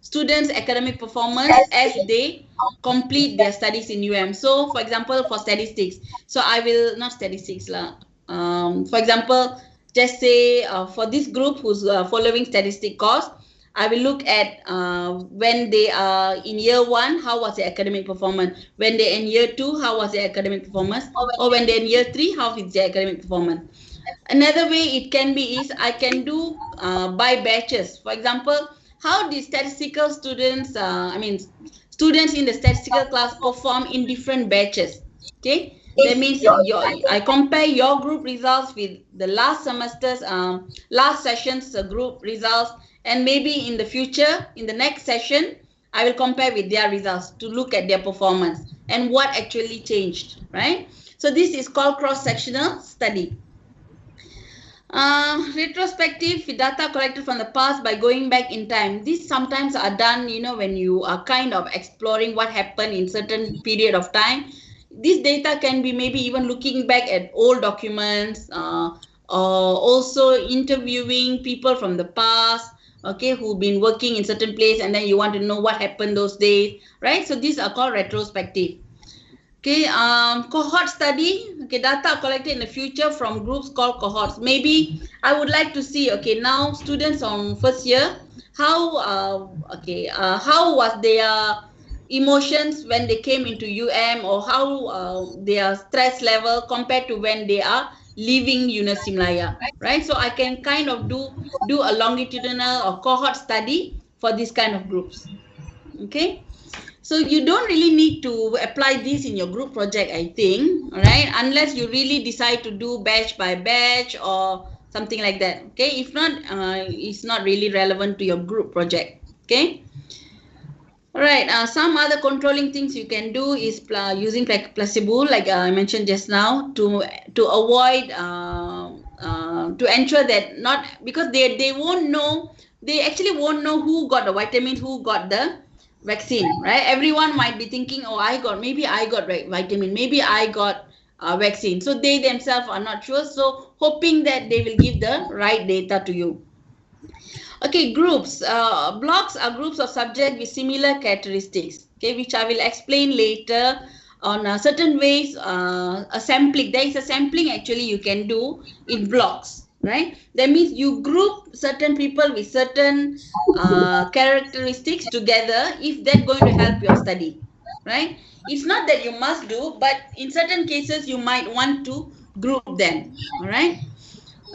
students' academic performance as they complete their studies in UM. So, for example, for statistics, so I will not statistics lah. For example, just say for this group who's following statistic course, I will look at when they are in year 1, how was their academic performance? When they're in year 2, how was their academic performance? Or when they're in year 3, how is their academic performance? Another way it can be is I can do by batches. For example, how the statistical students, students in the statistical class perform in different batches. Okay, that means I compare your group results with the last semester's last session's group results, and maybe in the future, in the next session, I will compare with their results to look at their performance and what actually changed, right? So this is called cross-sectional study. Retrospective data collected from the past by going back in time. These sometimes are done, when you are kind of exploring what happened in certain period of time. This data can be maybe even looking back at old documents, or also interviewing people from the past, okay, who've been working in certain place, and then you want to know what happened those days, right? So these are called retrospective. Okay, cohort study. Okay, data collected in the future from groups called cohorts. Maybe I would like to see, okay, now students on first year, how was their emotions when they came into UM, or how their stress level compared to when they are leaving University Malaya, right? So I can kind of do a longitudinal or cohort study for this kind of groups. Okay. So you don't really need to apply this in your group project, I think, all right? Unless you really decide to do batch by batch or something like that, okay? If not, it's not really relevant to your group project, okay? All right, some other controlling things you can do is using placebo, like I mentioned just now, to avoid, to ensure that not, because they won't know, they actually won't know who got the vitamin, who got the vaccine, right? Everyone might be thinking, oh, maybe I got vitamin, maybe I got vaccine. So they themselves are not sure. So hoping that they will give the right data to you. Okay, groups. Blocks are groups of subjects with similar characteristics, okay, which I will explain later on certain ways. A sampling. There is a sampling actually you can do in blocks, right? That means you group certain people with certain characteristics together if that's going to help your study, right? It's not that you must do, but in certain cases you might want to group them, all right?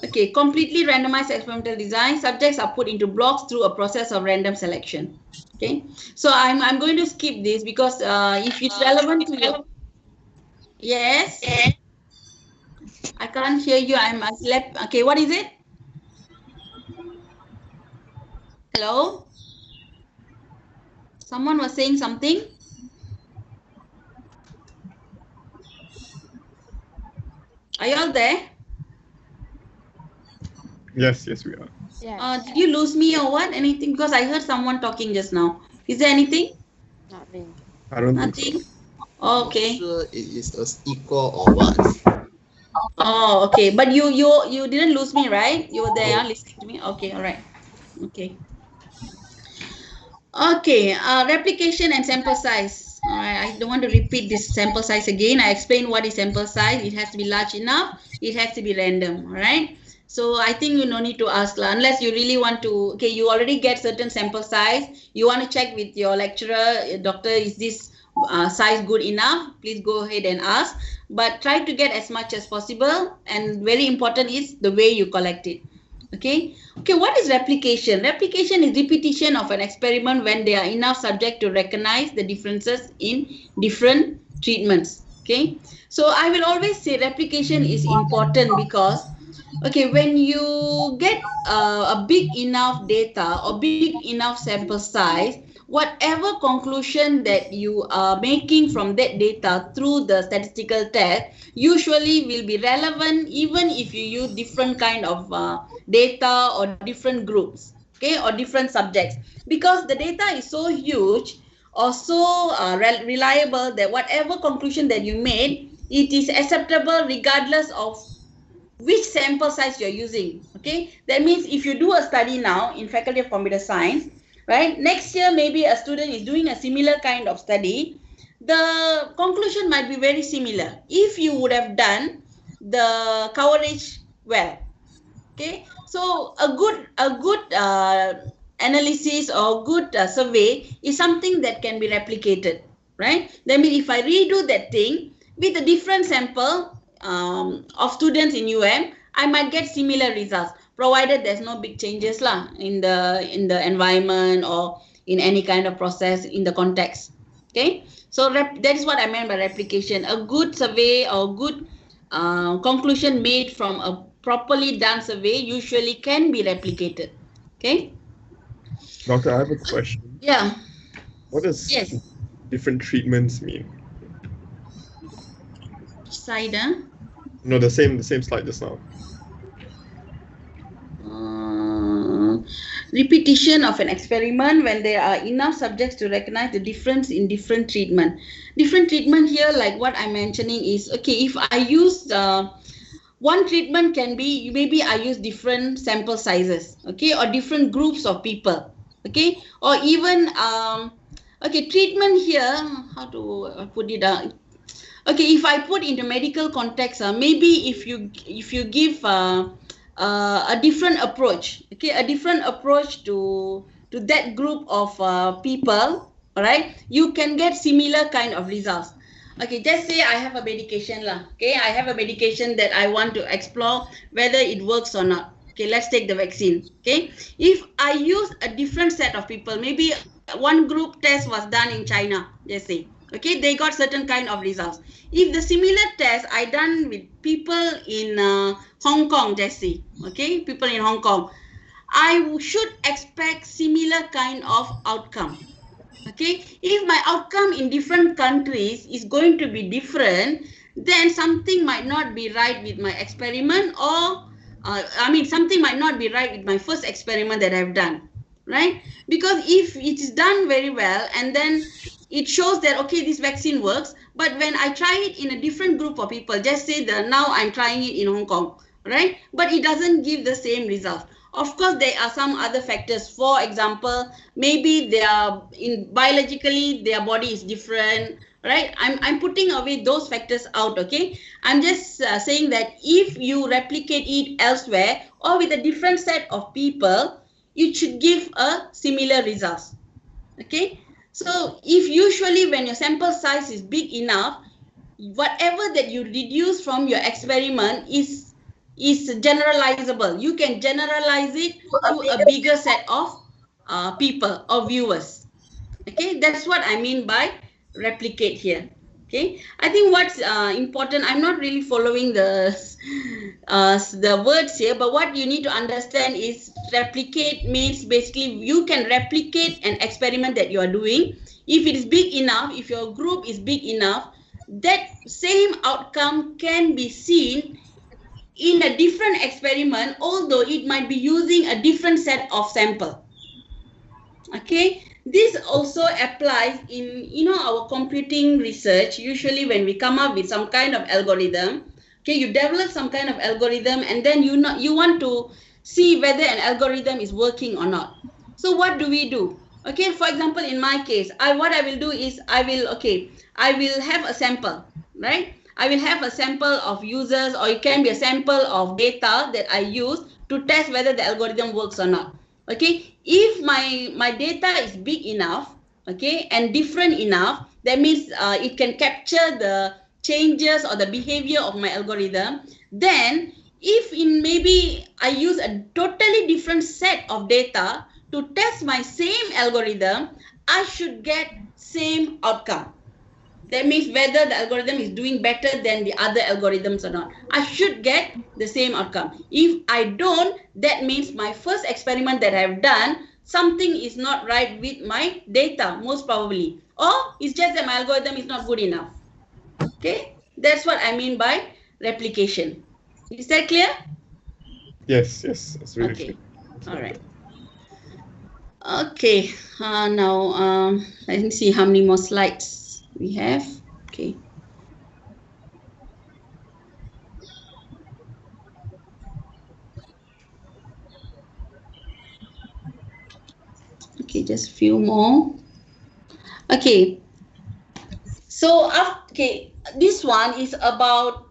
Okay, completely randomized experimental design. Subjects are put into blocks through a process of random selection. Okay, so I'm going to skip this because if it's relevant to your... Yes, I can't hear you. I slept. Okay, what is it? Hello? Someone was saying something? Are you all there? Yes, we are. Yes. Did you lose me or what? Anything? Because I heard someone talking just now. Is there anything? Not me. I don't think Nothing? so. Okay. Not sure it is equal or what. Oh, okay. But you didn't lose me, right? You were there listening to me. Okay, all right. Okay. Okay, replication and sample size. All right, I don't want to repeat this sample size again. I explained what is sample size. It has to be large enough. It has to be random. All right. So I think you no need to ask unless you really want to. Okay, you already get certain sample size. You want to check with your lecturer, doctor, is this size good enough? Please go ahead and ask. But try to get as much as possible. And very important is the way you collect it. Okay. Okay, what is replication? Replication is repetition of an experiment when there are enough subjects to recognize the differences in different treatments. Okay, so I will always say replication is important because, okay, when you get a big enough data or big enough sample size, whatever conclusion that you are making from that data through the statistical test usually will be relevant even if you use different kind of data or different groups, okay, or different subjects, because the data is so huge or so reliable that whatever conclusion that you made, it is acceptable regardless of which sample size you're using. Okay, that means if you do a study now in Faculty of Computer Science, right, next year maybe a student is doing a similar kind of study, the conclusion might be very similar if you would have done the coverage well. Okay, so a good analysis or good survey is something that can be replicated, right? That means if I redo that thing with a different sample of students in I might get similar results, provided there's no big changes lah in the environment or in any kind of process in the context. Okay, so that is what I meant by replication. A good survey or good conclusion made from a properly done survey usually can be replicated. Okay. Doctor, I have a question. Yeah. What does Yes. different treatments mean? Side, No, the same slide just now. Repetition of an experiment when there are enough subjects to recognize the difference in different treatment. Different treatment here, like what I'm mentioning is, okay, if I use one treatment can be, maybe I use different sample sizes, okay, or different groups of people, okay, or even, okay, treatment here, how to put it down? Okay, if I put into medical context, maybe if you give a different approach, okay, a different approach to that group of people, all right, you can get similar kind of results. Okay, just say I have a medication lah. Okay, I have a medication that I want to explore whether it works or not. Okay, let's take the vaccine. Okay, if I use a different set of people, maybe one group test was done in China, let's say. Okay, they got certain kind of results. If the similar test I done with people in Hong Kong, let's say, okay, people in Hong Kong, I should expect similar kind of outcome. Okay, if my outcome in different countries is going to be different, then something might not be right with my experiment, or something might not be right with my first experiment that I've done, right? Because if it is done very well and then it shows that, okay, this vaccine works, but when I try it in a different group of people, just say that now I'm trying it in Hong Kong, right? But it doesn't give the same result. Of course, there are some other factors. For example, maybe they are biologically their body is different, right? I'm putting away those factors out. Okay, I'm just saying that if you replicate it elsewhere or with a different set of people, it should give a similar results. Okay, so if usually when your sample size is big enough, whatever that you reduce from your experiment is generalizable. You can generalize it to a bigger set of people or viewers. Okay, that's what I mean by replicate here. Okay, I think what's important, I'm not really following the words here, but what you need to understand is replicate means basically you can replicate an experiment that you are doing. If it is big enough, if your group is big enough, that same outcome can be seen in a different experiment, although it might be using a different set of sample. Okay, this also applies in our computing research. Usually when we come up with some kind of algorithm, okay, you develop some kind of algorithm and then you want to see whether an algorithm is working or not. So what do we do? Okay, for example, in my case, what I will do is I will have a sample, right? I will have a sample of users, or it can be a sample of data that I use to test whether the algorithm works or not. Okay, if my data is big enough, okay, and different enough, that means it can capture the changes or the behavior of my algorithm. Then if maybe I use a totally different set of data to test my same algorithm, I should get same outcome. That means whether the algorithm is doing better than the other algorithms or not. I should get the same outcome. If I don't, that means my first experiment that I've done, something is not right with my data, most probably. Or it's just that my algorithm is not good enough. Okay, that's what I mean by replication. Is that clear? Yes, it's really okay. clear. All right. Okay, now let me see how many more slides we have. Okay. Okay, just few more. Okay. So, okay, this one is about,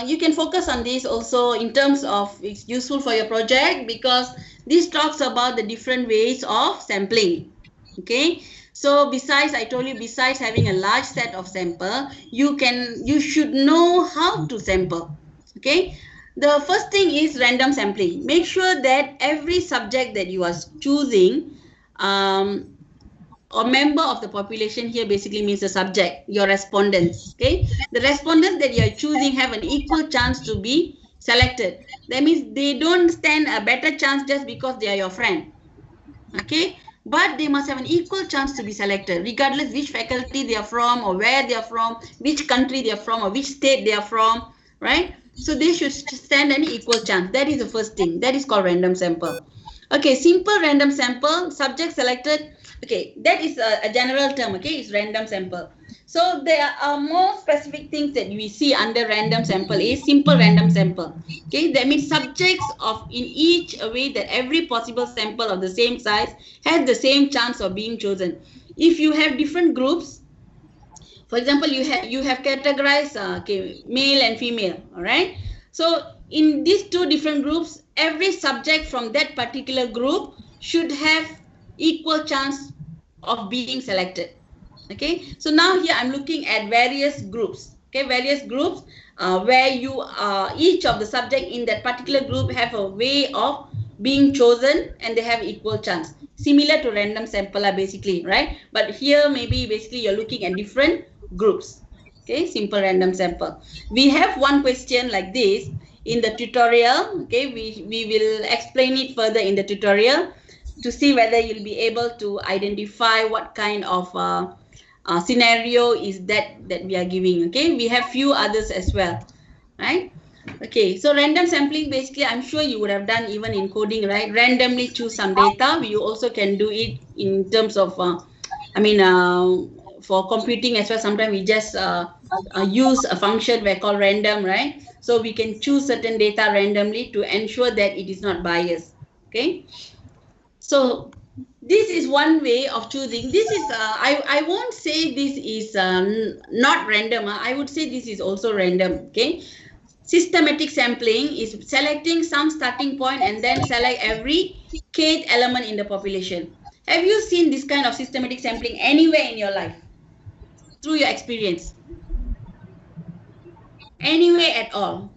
you can focus on this also in terms of it's useful for your project because this talks about the different ways of sampling. Okay, so besides, I told you, besides having a large set of sample, you should know how to sample. Okay, the first thing is random sampling. Make sure that every subject that you are choosing, or member of the population here basically means the subject, your respondents. Okay, the respondents that you are choosing have an equal chance to be selected. That means they don't stand a better chance just because they are your friend. Okay, but they must have an equal chance to be selected regardless which faculty they are from or where they are from, which country they are from or which state they are from, right? So they should stand an equal chance. That is the first thing. That is called random sample. Okay, simple random sample, subject selected. Okay, that is a general term. Okay, it's random sample. So there are more specific things that we see under random sample is simple random sample. Okay, that means subjects of in each way that every possible sample of the same size has the same chance of being chosen. If you have different groups, for example, you have categorized okay, male and female, all right? So in these two different groups, every subject from that particular group should have equal chance of being selected. Okay, so now here I'm looking at various groups. Okay, various groups where each of the subject in that particular group have a way of being chosen and they have equal chance, similar to random sample basically, right? But here maybe basically you're looking at different groups. Okay, simple random sample. We have one question like this in the tutorial. Okay, we will explain it further in the tutorial to see whether you'll be able to identify what kind of scenario is that we are giving. Okay, we have few others as well, right? Okay, so random sampling basically I'm sure you would have done even in coding, right? Randomly choose some data. You also can do it in terms of for computing as well. Sometimes we just use a function we call random, right? So we can choose certain data randomly to ensure that it is not biased. Okay, so this is one way of choosing. This is I won't say this is not random. I would say this is also random. Okay, systematic sampling is selecting some starting point and then select every kth element in the population. Have you seen this kind of systematic sampling anywhere in your life through your experience? Anywhere at all?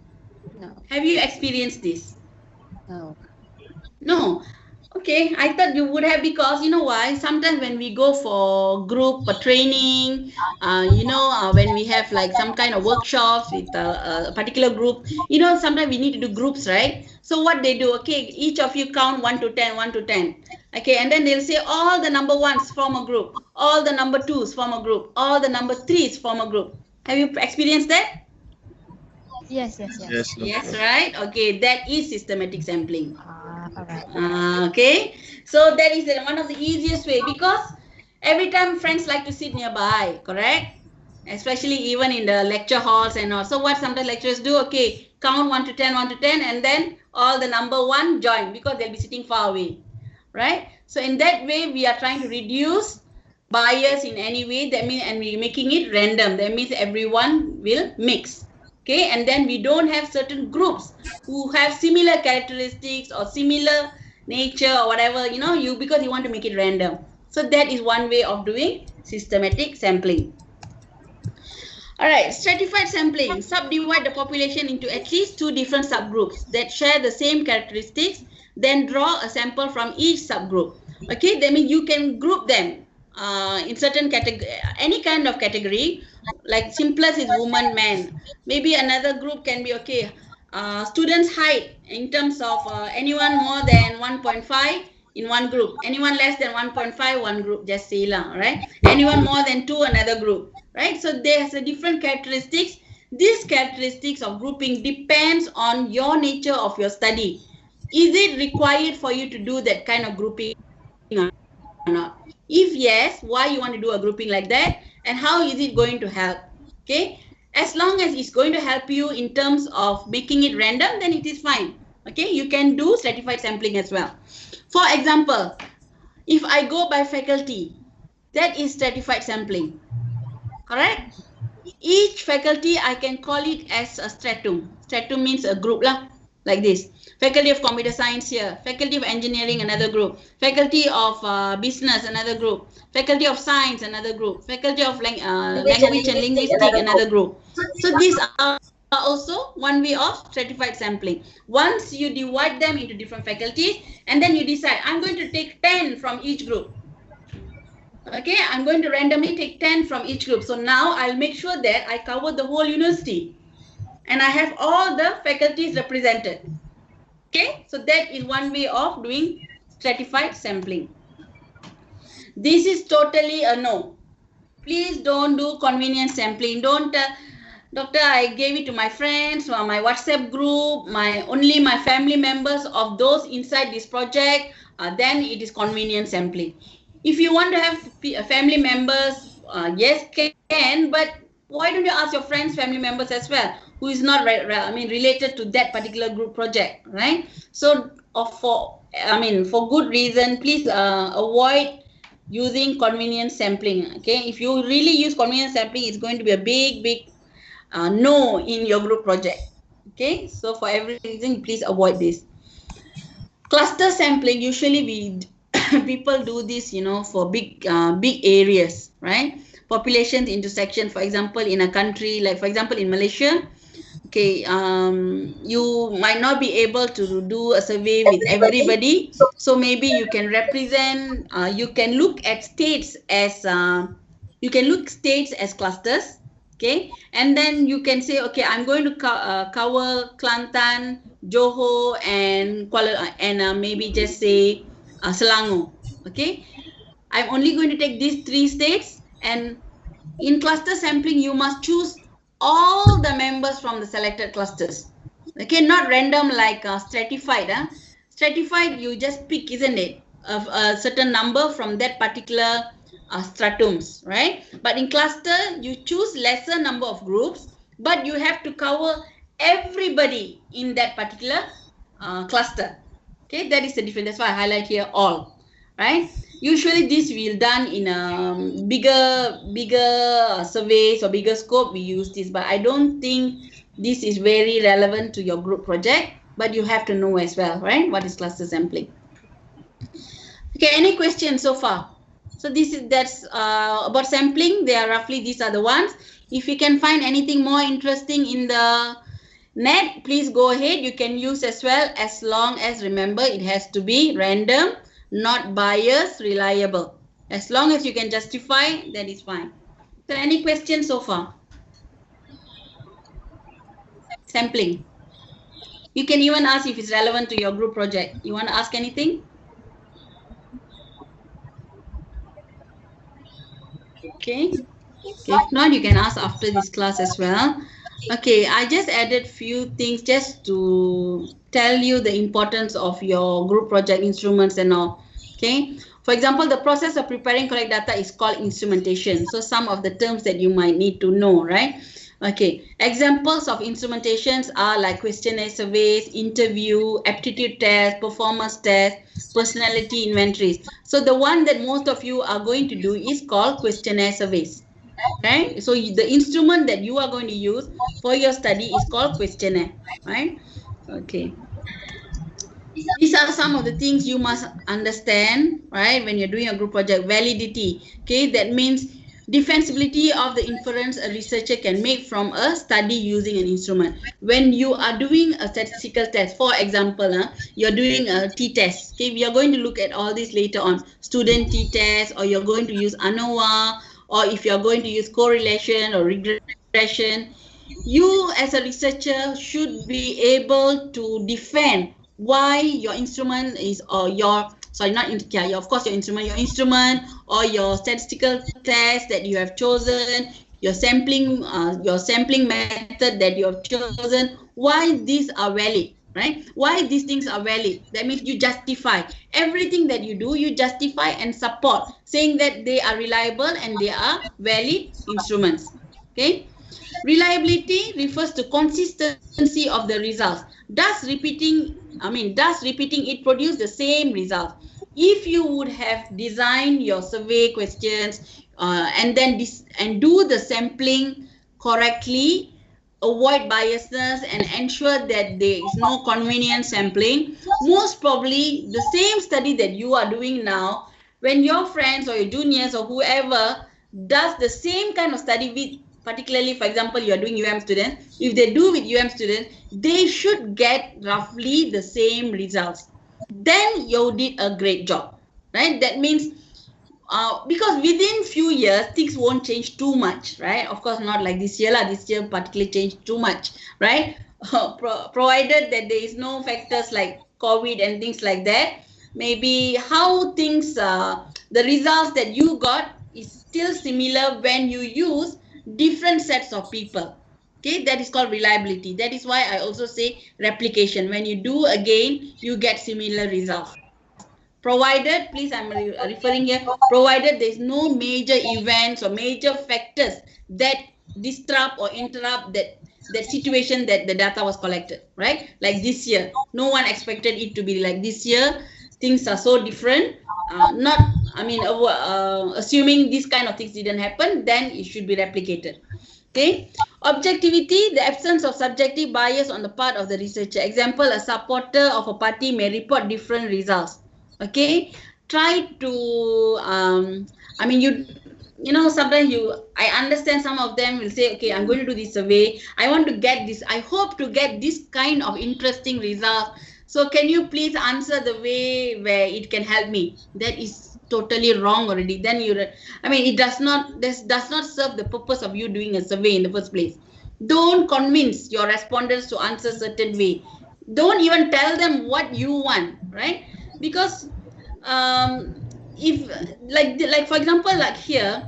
No, Have you experienced this? no. No. Okay, I thought you would have, because you know why? Sometimes when we go for group training, when we have like some kind of workshops with a particular group, sometimes we need to do groups, right? So what they do, okay, each of you count 1 to 10, 1 to 10. Okay, and then they'll say all the number ones form a group, all the number twos form a group, all the number threes form a group. Have you experienced that? Yes. Yes, Yes, doctor. right? Okay, that is systematic sampling. All right. Okay, so that is one of the easiest way, because every time friends like to sit nearby, correct? Especially even in the lecture halls and all. So what sometimes lecturers do, okay, count 1 to 10, 1 to 10, and then all the number one join because they'll be sitting far away, right? So in that way, we are trying to reduce bias in any way. That means, and we're making it random. That means everyone will mix. Okay, and then we don't have certain groups who have similar characteristics or similar nature or whatever, because you want to make it random. So that is one way of doing systematic sampling. All right, stratified sampling. Subdivide the population into at least 2 different subgroups that share the same characteristics, then draw a sample from each subgroup. Okay, that means you can group them in certain category, any kind of category, like simplest is woman, man. Maybe another group can be, okay, students' height in terms of anyone more than 1.5 in one group, anyone less than 1.5 one group, just say lah, right? Anyone more than 2 another group, right? So there's a different characteristics. These characteristics of grouping depends on your nature of your study. Is it required for you to do that kind of grouping or not? If yes, why you want to do a grouping like that, and how is it going to help? Okay, as long as it's going to help you in terms of making it random, then it is fine. Okay, you can do stratified sampling as well. For example, If I go by faculty, that is stratified sampling, correct? Each faculty, I can call it as a stratum. Stratum means a group lah, like this. Faculty of Computer Science here, Faculty of Engineering, another group, Faculty of Business, another group, Faculty of Science, another group, Faculty of Language and Linguistics, another group. So these are also one way of stratified sampling. Once you divide them into different faculties, and then you decide, I'm going to take 10 from each group. Okay, I'm going to randomly take 10 from each group. So now I'll make sure that I cover the whole university and I have all the faculties represented. Okay, so that is one way of doing stratified sampling. This is totally a no. Please don't do convenience sampling. Don't, doctor, I gave it to my friends or my WhatsApp group, only my family members of those inside this project, then it is convenience sampling. If you want to have family members, yes, can, but why don't you ask your friends, family members as well, who is not related to that particular group project, right? So for good reason, please avoid using convenience sampling. Okay, if you really use convenience sampling, it's going to be a big no in your group project. Okay, so for every reason, please avoid this. Cluster sampling, usually people do this, for big areas, right? Populations into section, for example, in a country, like for example in Malaysia, okay, you might not be able to do a survey with everybody, so maybe you can represent, you can look at states as clusters, okay, and then you can say, okay, I'm going to cover Kelantan, Johor, and maybe just say Selangor. Okay, I'm only going to take these 3 states, and in cluster sampling you must choose all the members from the selected clusters. Okay, not random like stratified. Stratified, you just pick, isn't it, of a certain number from that particular stratums, right? But in cluster, you choose lesser number of groups, but you have to cover everybody in that particular cluster. Okay, that is the difference. That's why I highlight here all, right? Usually this will done in a bigger surveys or bigger scope, we use this, but I don't think this is very relevant to your group project, but you have to know as well, right? What is cluster sampling? Okay, any questions so far? So that's about sampling. They are roughly, these are the ones. If you can find anything more interesting in the net, please go ahead. You can use as well, as long as, remember, it has to be random, not biased, reliable. As long as you can justify, that is fine. So any questions so far? Sampling. You can even ask if it's relevant to your group project. You want to ask anything? Okay. If not, you can ask after this class as well. Okay, I just added few things just to tell you the importance of your group project instruments and all. Okay, for example, the process of preparing correct data is called instrumentation. So some of the terms that you might need to know, right? Okay, examples of instrumentations are like questionnaire surveys, interview, aptitude test, performance test, personality inventories. So the one that most of you are going to do is called questionnaire surveys. Okay, so the instrument that you are going to use for your study is called questionnaire, right? Okay. These are some of the things you must understand, right, when you're doing a group project. Validity, okay, that means defensibility of the inference a researcher can make from a study using an instrument. When you are doing a statistical test, for example, you're doing a t-test, okay, we are going to look at all this later on, student t-test, or you're going to use ANOVA, or if you're going to use correlation or regression, you as a researcher should be able to defend why your instrument is, or your, sorry, not in, yeah, of course your instrument or your statistical test that you have chosen, your sampling method that you have chosen, why these are valid, right? Why these things are valid. That means you justify everything that you do, you justify and support, saying that they are reliable and they are valid instruments. Okay. Reliability refers to consistency of the results. Does repeating it produce the same result? if you would have designed your survey questions and then do the sampling correctly, avoid biasness and ensure that there is no convenient sampling, most probably the same study that you are doing now, when your friends or your juniors or whoever does the same kind of study with, particularly for example you are doing students, if they do with students, they should get roughly the same results. Then you did a great job, right? That means because within few years things won't change too much, right? Of course not like this year lah. This year particularly changed too much, right? Provided that there is no factors like COVID and things like that, maybe how things the results that you got is still similar when you use different sets of people. Okay, that is called reliability. That is why I also say replication. When you do again, you get similar results. Provided, please, I'm referring here, provided there is no major events or major factors that disrupt or interrupt that situation that the data was collected, right? Like this year, no one expected it to be like this year. Things are so different. Assuming this kind of things didn't happen, then it should be replicated. Okay. Objectivity, the absence of subjective bias on the part of the researcher. Example, a supporter of a party may report different results. Okay, try to sometimes I understand some of them will say, okay, I'm going to do this survey, I want to get this, I hope to get this kind of interesting result, so can you please answer the way where it can help me? That is totally wrong already. Then it does not serve the purpose of you doing a survey in the first place. Don't convince your respondents to answer certain way. Don't even tell them what you want, right? Because if like for example, like here,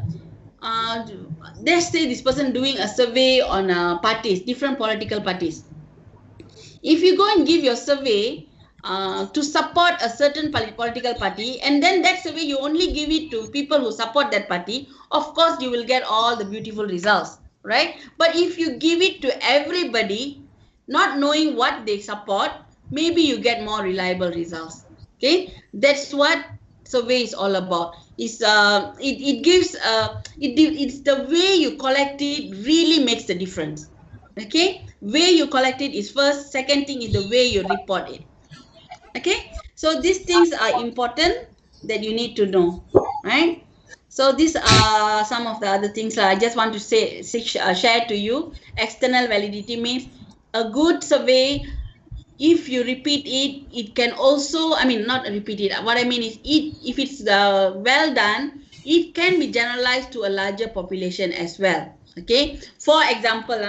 let's say this person doing a survey on parties, different political parties. If you go and give your survey to support a certain political party, and then that survey you only give it to people who support that party, of course you will get all the beautiful results, right? But if you give it to everybody, not knowing what they support, maybe you get more reliable results. Okay, that's what survey is all about. It's the way you collect it really makes the difference. Okay, way you collect it is first. Second thing is the way you report it. Okay, so these things are important that you need to know, right? So these are some of the other things I just want to share to you. External validity means a good survey, if you repeat it, it can also, not repeat it. What I mean is, if it's well done, it can be generalized to a larger population as well. Okay. For example,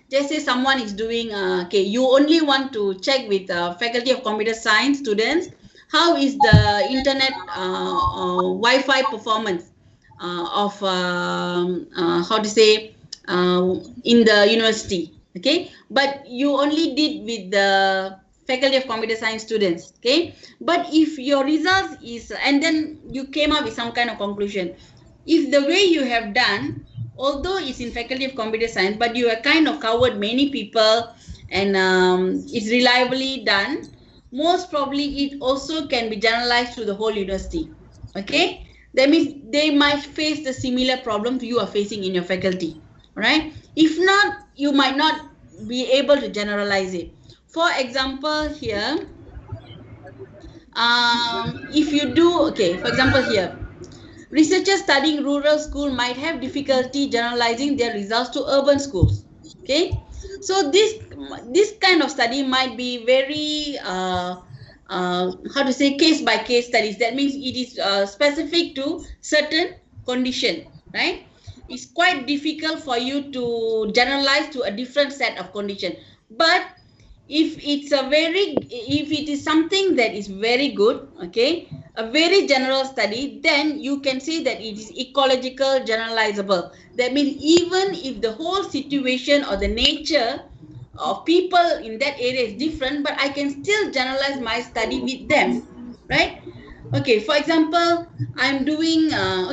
just say someone is doing, you only want to check with Faculty of Computer Science students, how is the internet Wi-Fi performance of, in the university. Okay. But you only did with the Faculty of Computer Science students, okay? But if your results is, and then you came up with some kind of conclusion, if the way you have done, although it's in Faculty of Computer Science, but you have kind of covered many people and it's reliably done, most probably it also can be generalized to the whole university, okay? That means they might face the similar problems you are facing in your faculty, right? If not, you might not be able to generalize it. For example, here, if you do, okay, for example here, researchers studying rural school might have difficulty generalizing their results to urban schools, okay? So this kind of study might be very, case by case studies. That means it is specific to certain condition, right? It's quite difficult for you to generalize to a different set of condition. But if it is something that is very good, okay, a very general study, then you can say that it is ecological generalizable. That means even if the whole situation or the nature of people in that area is different, but I can still generalize my study with them, right? Okay, for example, I'm doing,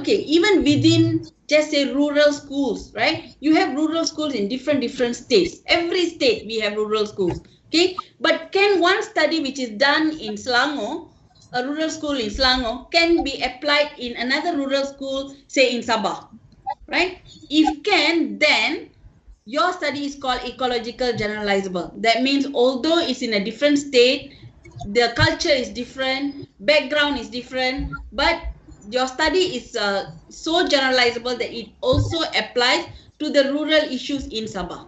even within, just say, rural schools, right? You have rural schools in different states. Every state we have rural schools, okay? But can one study which is done in Selangor a rural school in Selangor can be applied in another rural school, say in Sabah, right? If can, then your study is called ecological generalizable. That means although it's in a different state, the culture is different, background is different, but your study is so generalizable that it also applies to the rural issues in Sabah.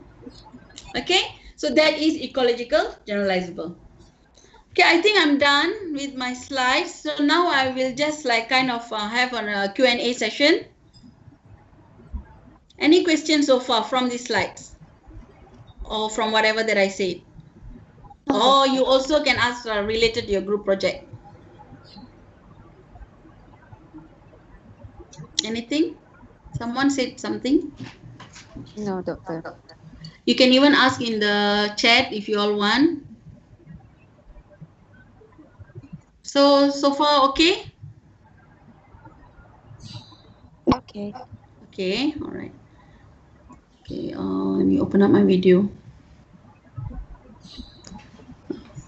Okay, so that is ecological generalizable. Okay, I think I'm done with my slides. So now I will just like kind of have a Q&A session. Any questions so far from these slides? Or from whatever that I said? Or you also can ask related to your group project. Anything? Someone said something? No, doctor. You can even ask in the chat if you all want. So far, okay? Okay. Okay, all right. Okay, let me open up my video.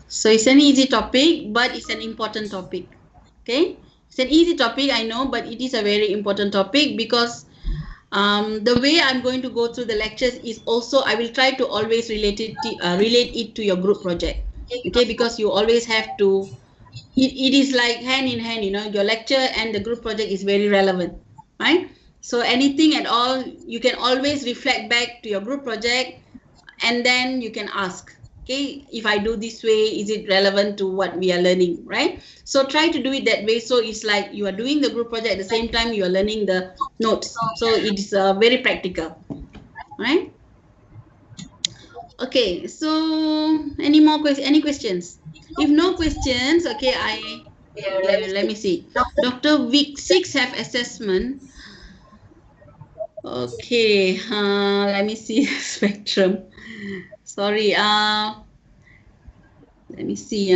So it's an easy topic, but it's an important topic. Okay, it's an easy topic, I know, but it is a very important topic because the way I'm going to go through the lectures is also I will try to always relate it to your group project. Okay, because you always have to. It is like hand in hand, you know, your lecture and the group project is very relevant, right? So anything at all, you can always reflect back to your group project and then you can ask, okay, if I do this way, is it relevant to what we are learning, right? So try to do it that way. So it's like you are doing the group project at the same time you are learning the notes. So it's very practical, right? Okay, so any questions? If no questions, okay, let me see. Dr. Week 6 have assessment. Okay, let me see spectrum. Sorry, let me see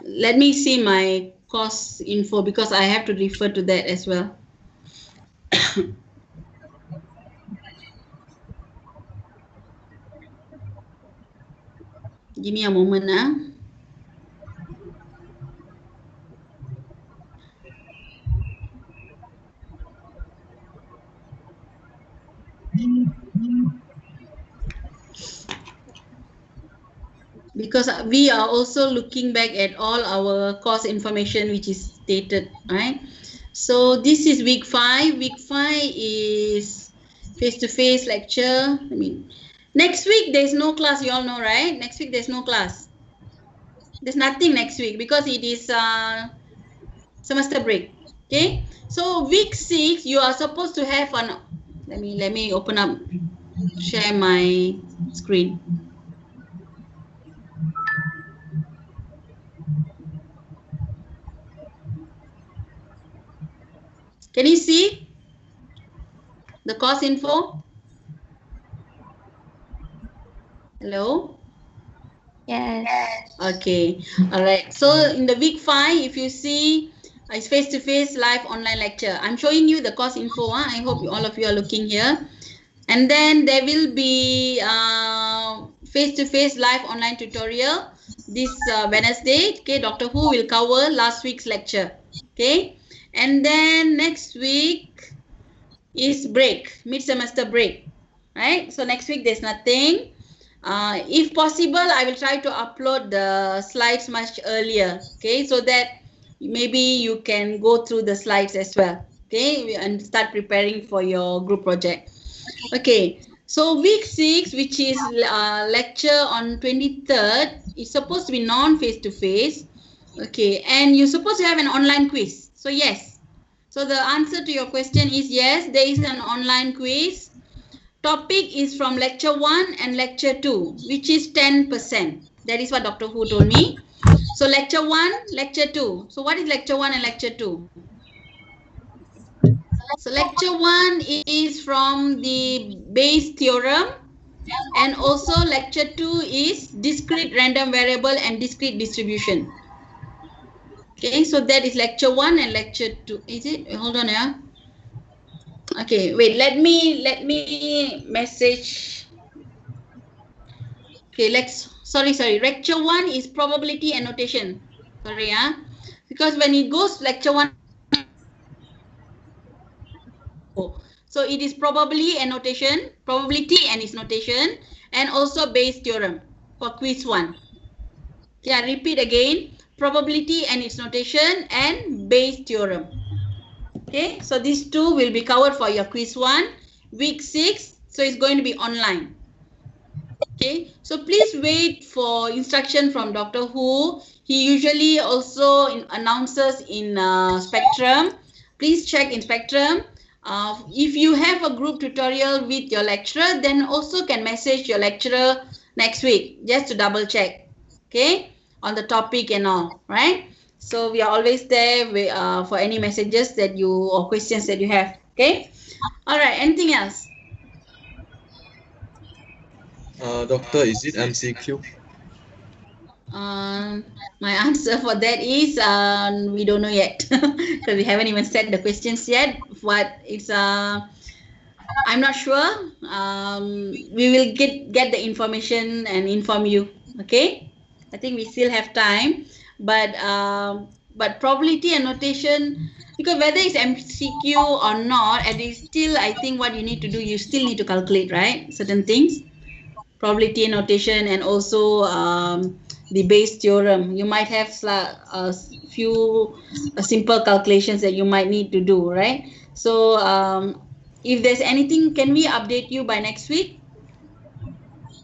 let me see my course info because I have to refer to that as well. Give me a moment now. Because we are also looking back at all our course information which is stated, right? So this is week 5. Week 5 is face-to-face lecture. I mean, next week there's no class, you all know, right? Next week there's no class. There's nothing next week because it is semester break. Okay, so week 6 you are supposed to have an, let me open up, share my screen. Can you see the course info? Hello? Yes. Okay, all right. So in the week 5, if you see, it's face-to-face live online lecture. I'm showing you the course info. I hope all of you are looking here. And then there will be face-to-face live online tutorial this Wednesday. Okay, Dr. Who will cover last week's lecture. Okay, and then next week is break, mid-semester break, right? So next week there's nothing. If possible, I will try to upload the slides much earlier, okay, so that maybe you can go through the slides as well, okay, and start preparing for your group project. Okay, so week 6, which is lecture on 23rd, is supposed to be non-face-to-face, okay, and you're supposed to have an online quiz. So yes, so the answer to your question is yes, there is an online quiz. Topic is from lecture 1 and lecture 2, which is 10%. That is what Dr. Who told me. So lecture 1, lecture 2. So what is lecture 1 and lecture 2? So lecture 1 is from the Bayes theorem, and also lecture 2 is discrete random variable and discrete distribution. Okay, so that is lecture 1 and lecture 2. Is it? Hold on, yeah. Okay, wait, let me message. Okay, lecture 1 is probability annotation. Sorry, because when it goes lecture 1, so it is probability and its notation, and also Bayes theorem for quiz 1. Okay, I repeat again, probability and its notation and Bayes theorem. Okay, so these two will be covered for your quiz 1, week 6. So it's going to be online. Okay, so please wait for instruction from Dr. Who. He usually also announces in Spectrum. Please check in Spectrum. If you have a group tutorial with your lecturer, then also can message your lecturer next week just to double check, okay, on the topic and all, right? So we are always there for any messages that you or questions that you have, okay? All right, anything else? Doctor, is it MCQ? My answer for that is we don't know yet because we haven't even set the questions yet. But it's I'm not sure. We will get the information and inform you. Okay, I think we still have time, but probability and notation, because whether it's MCQ or not, it is still, I think what you need to do, you still need to calculate, right, certain things, probability notation, and also the Bayes theorem. You might have a few simple calculations that you might need to do, right? So if there's anything, can we update you by next week?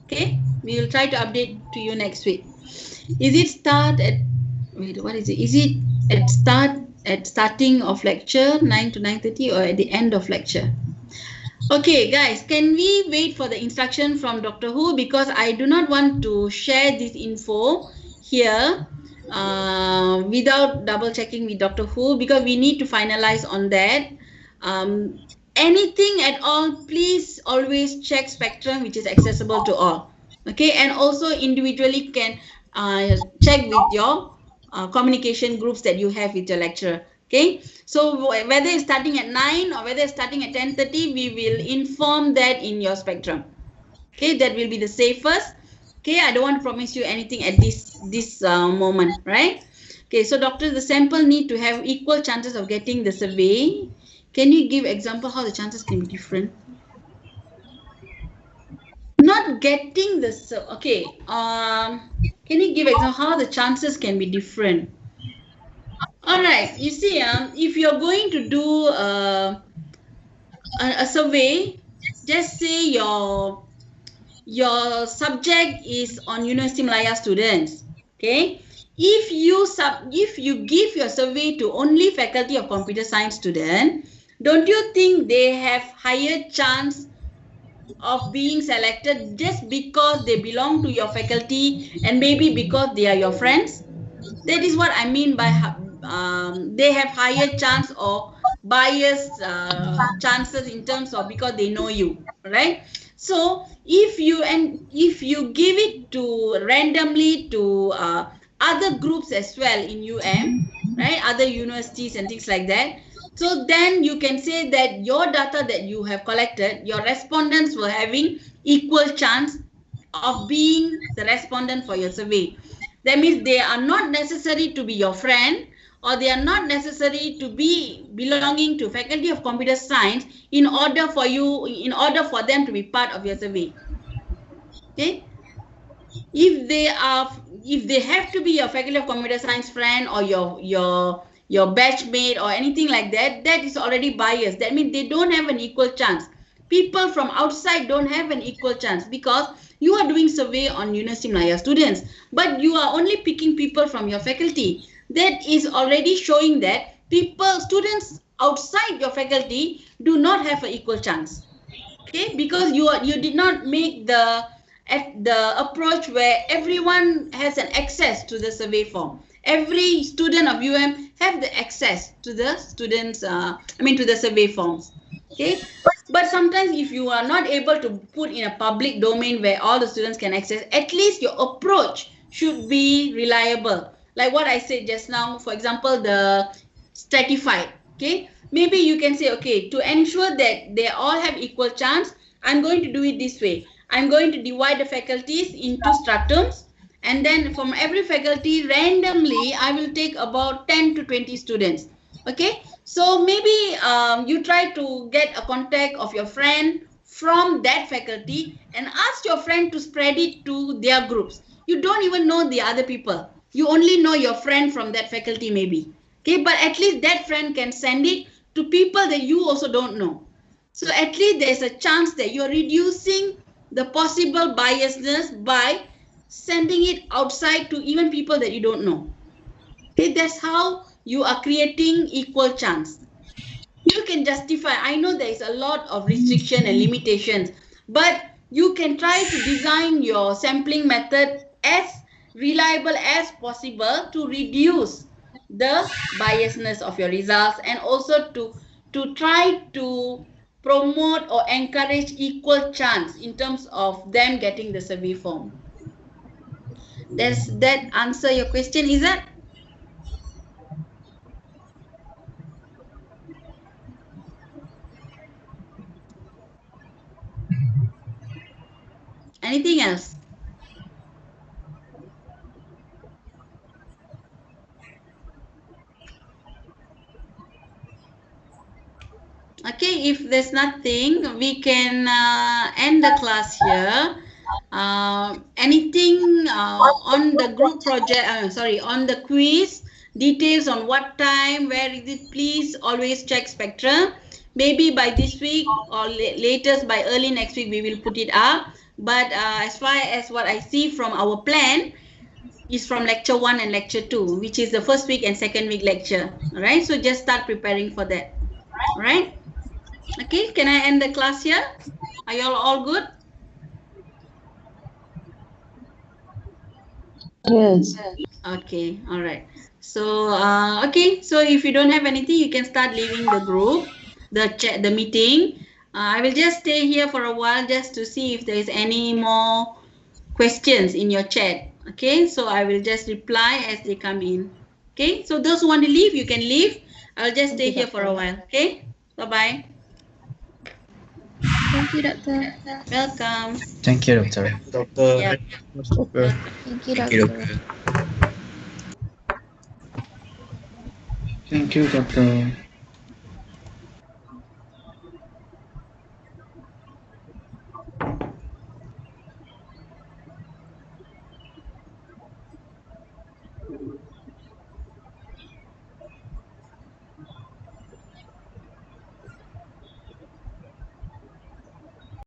Okay, we will try to update to you next week. Is it start at, wait, what is it? Is it at starting of lecture 9 to 9:30 or at the end of lecture? Okay, guys, can we wait for the instruction from Dr. Who? Because I do not want to share this info here without double checking with Dr. Who, because we need to finalize on that. Anything at all, please always check Spectrum, which is accessible to all. Okay, and also individually can check with your communication groups that you have with your lecturer. Okay, so whether it's starting at 9 or whether it's starting at 10:30, we will inform that in your Spectrum. Okay, that will be the safest. Okay, I don't want to promise you anything at this moment, right? Okay, so doctors, the sample need to have equal chances of getting the survey. Can you give example how the chances can be different? Not getting the, okay, can you give example how the chances can be different? All right, you see, if you're going to do a survey, just say your subject is on University Malaya students, okay? If you give your survey to only Faculty of Computer Science student, don't you think they have higher chance of being selected just because they belong to your faculty and maybe because they are your friends? That is what I mean by they have higher chance or biased chances in terms of because they know you, right? So if you give it to randomly to other groups as well in right, other universities and things like that, so then you can say that your data that you have collected, your respondents were having equal chance of being the respondent for your survey. That means they are not necessary to be your friend, or they are not necessary to be belonging to Faculty of Computer Science in order for them to be part of your survey. Okay, if they have to be your Faculty of Computer Science friend or your batchmate or anything like that, that is already biased. That means they don't have an equal chance. People from outside don't have an equal chance because you are doing survey on University Malaya students, but you are only picking people from your faculty. That is already showing that students outside your faculty do not have an equal chance. Okay, because you did not make the approach where everyone has an access to the survey form. Every student of have the access to the students, to the survey forms. Okay, but sometimes if you are not able to put in a public domain where all the students can access, at least your approach should be reliable. Like what I said just now, for example, the stratified. Okay, maybe you can say, okay, to ensure that they all have equal chance, I'm going to do it this way. I'm going to divide the faculties into stratums, and then from every faculty randomly I will take about 10 to 20 students. Okay, so maybe you try to get a contact of your friend from that faculty and ask your friend to spread it to their groups. You don't even know the other people, you only know your friend from that faculty maybe. Okay, but at least that friend can send it to people that you also don't know. So at least there's a chance that you're reducing the possible biasness by sending it outside to even people that you don't know. Okay, that's how you are creating equal chance. You can justify, I know there is a lot of restriction and limitations, but you can try to design your sampling method as reliable as possible to reduce the biasness of your results, and also to try to promote or encourage equal chance in terms of them getting the survey form. Does that answer your question, Izzat? Anything else? Okay, if there's nothing, we can end the class here. Anything on the group project, on the quiz, details on what time, where is it, please always check Spectrum. Maybe by this week or latest by early next week, we will put it up. But as far as what I see from our plan, is from lecture 1 and lecture 2, which is the first week and second week lecture. All right, so just start preparing for that. All right. Okay, can I end the class here? Are you all good? Yes. Okay, all right. So, okay, so if you don't have anything, you can start leaving the group, the chat, the meeting. I will just stay here for a while just to see if there is any more questions in your chat. Okay, so I will just reply as they come in. Okay, so those who want to leave, you can leave. I'll just stay here for a while. Okay, bye-bye. Thank you, Doctor. Welcome. Thank you, Doctor. Doctor. Yeah. Doctor. Thank you, Thank you, Doctor. Doctor. Thank you, Doctor.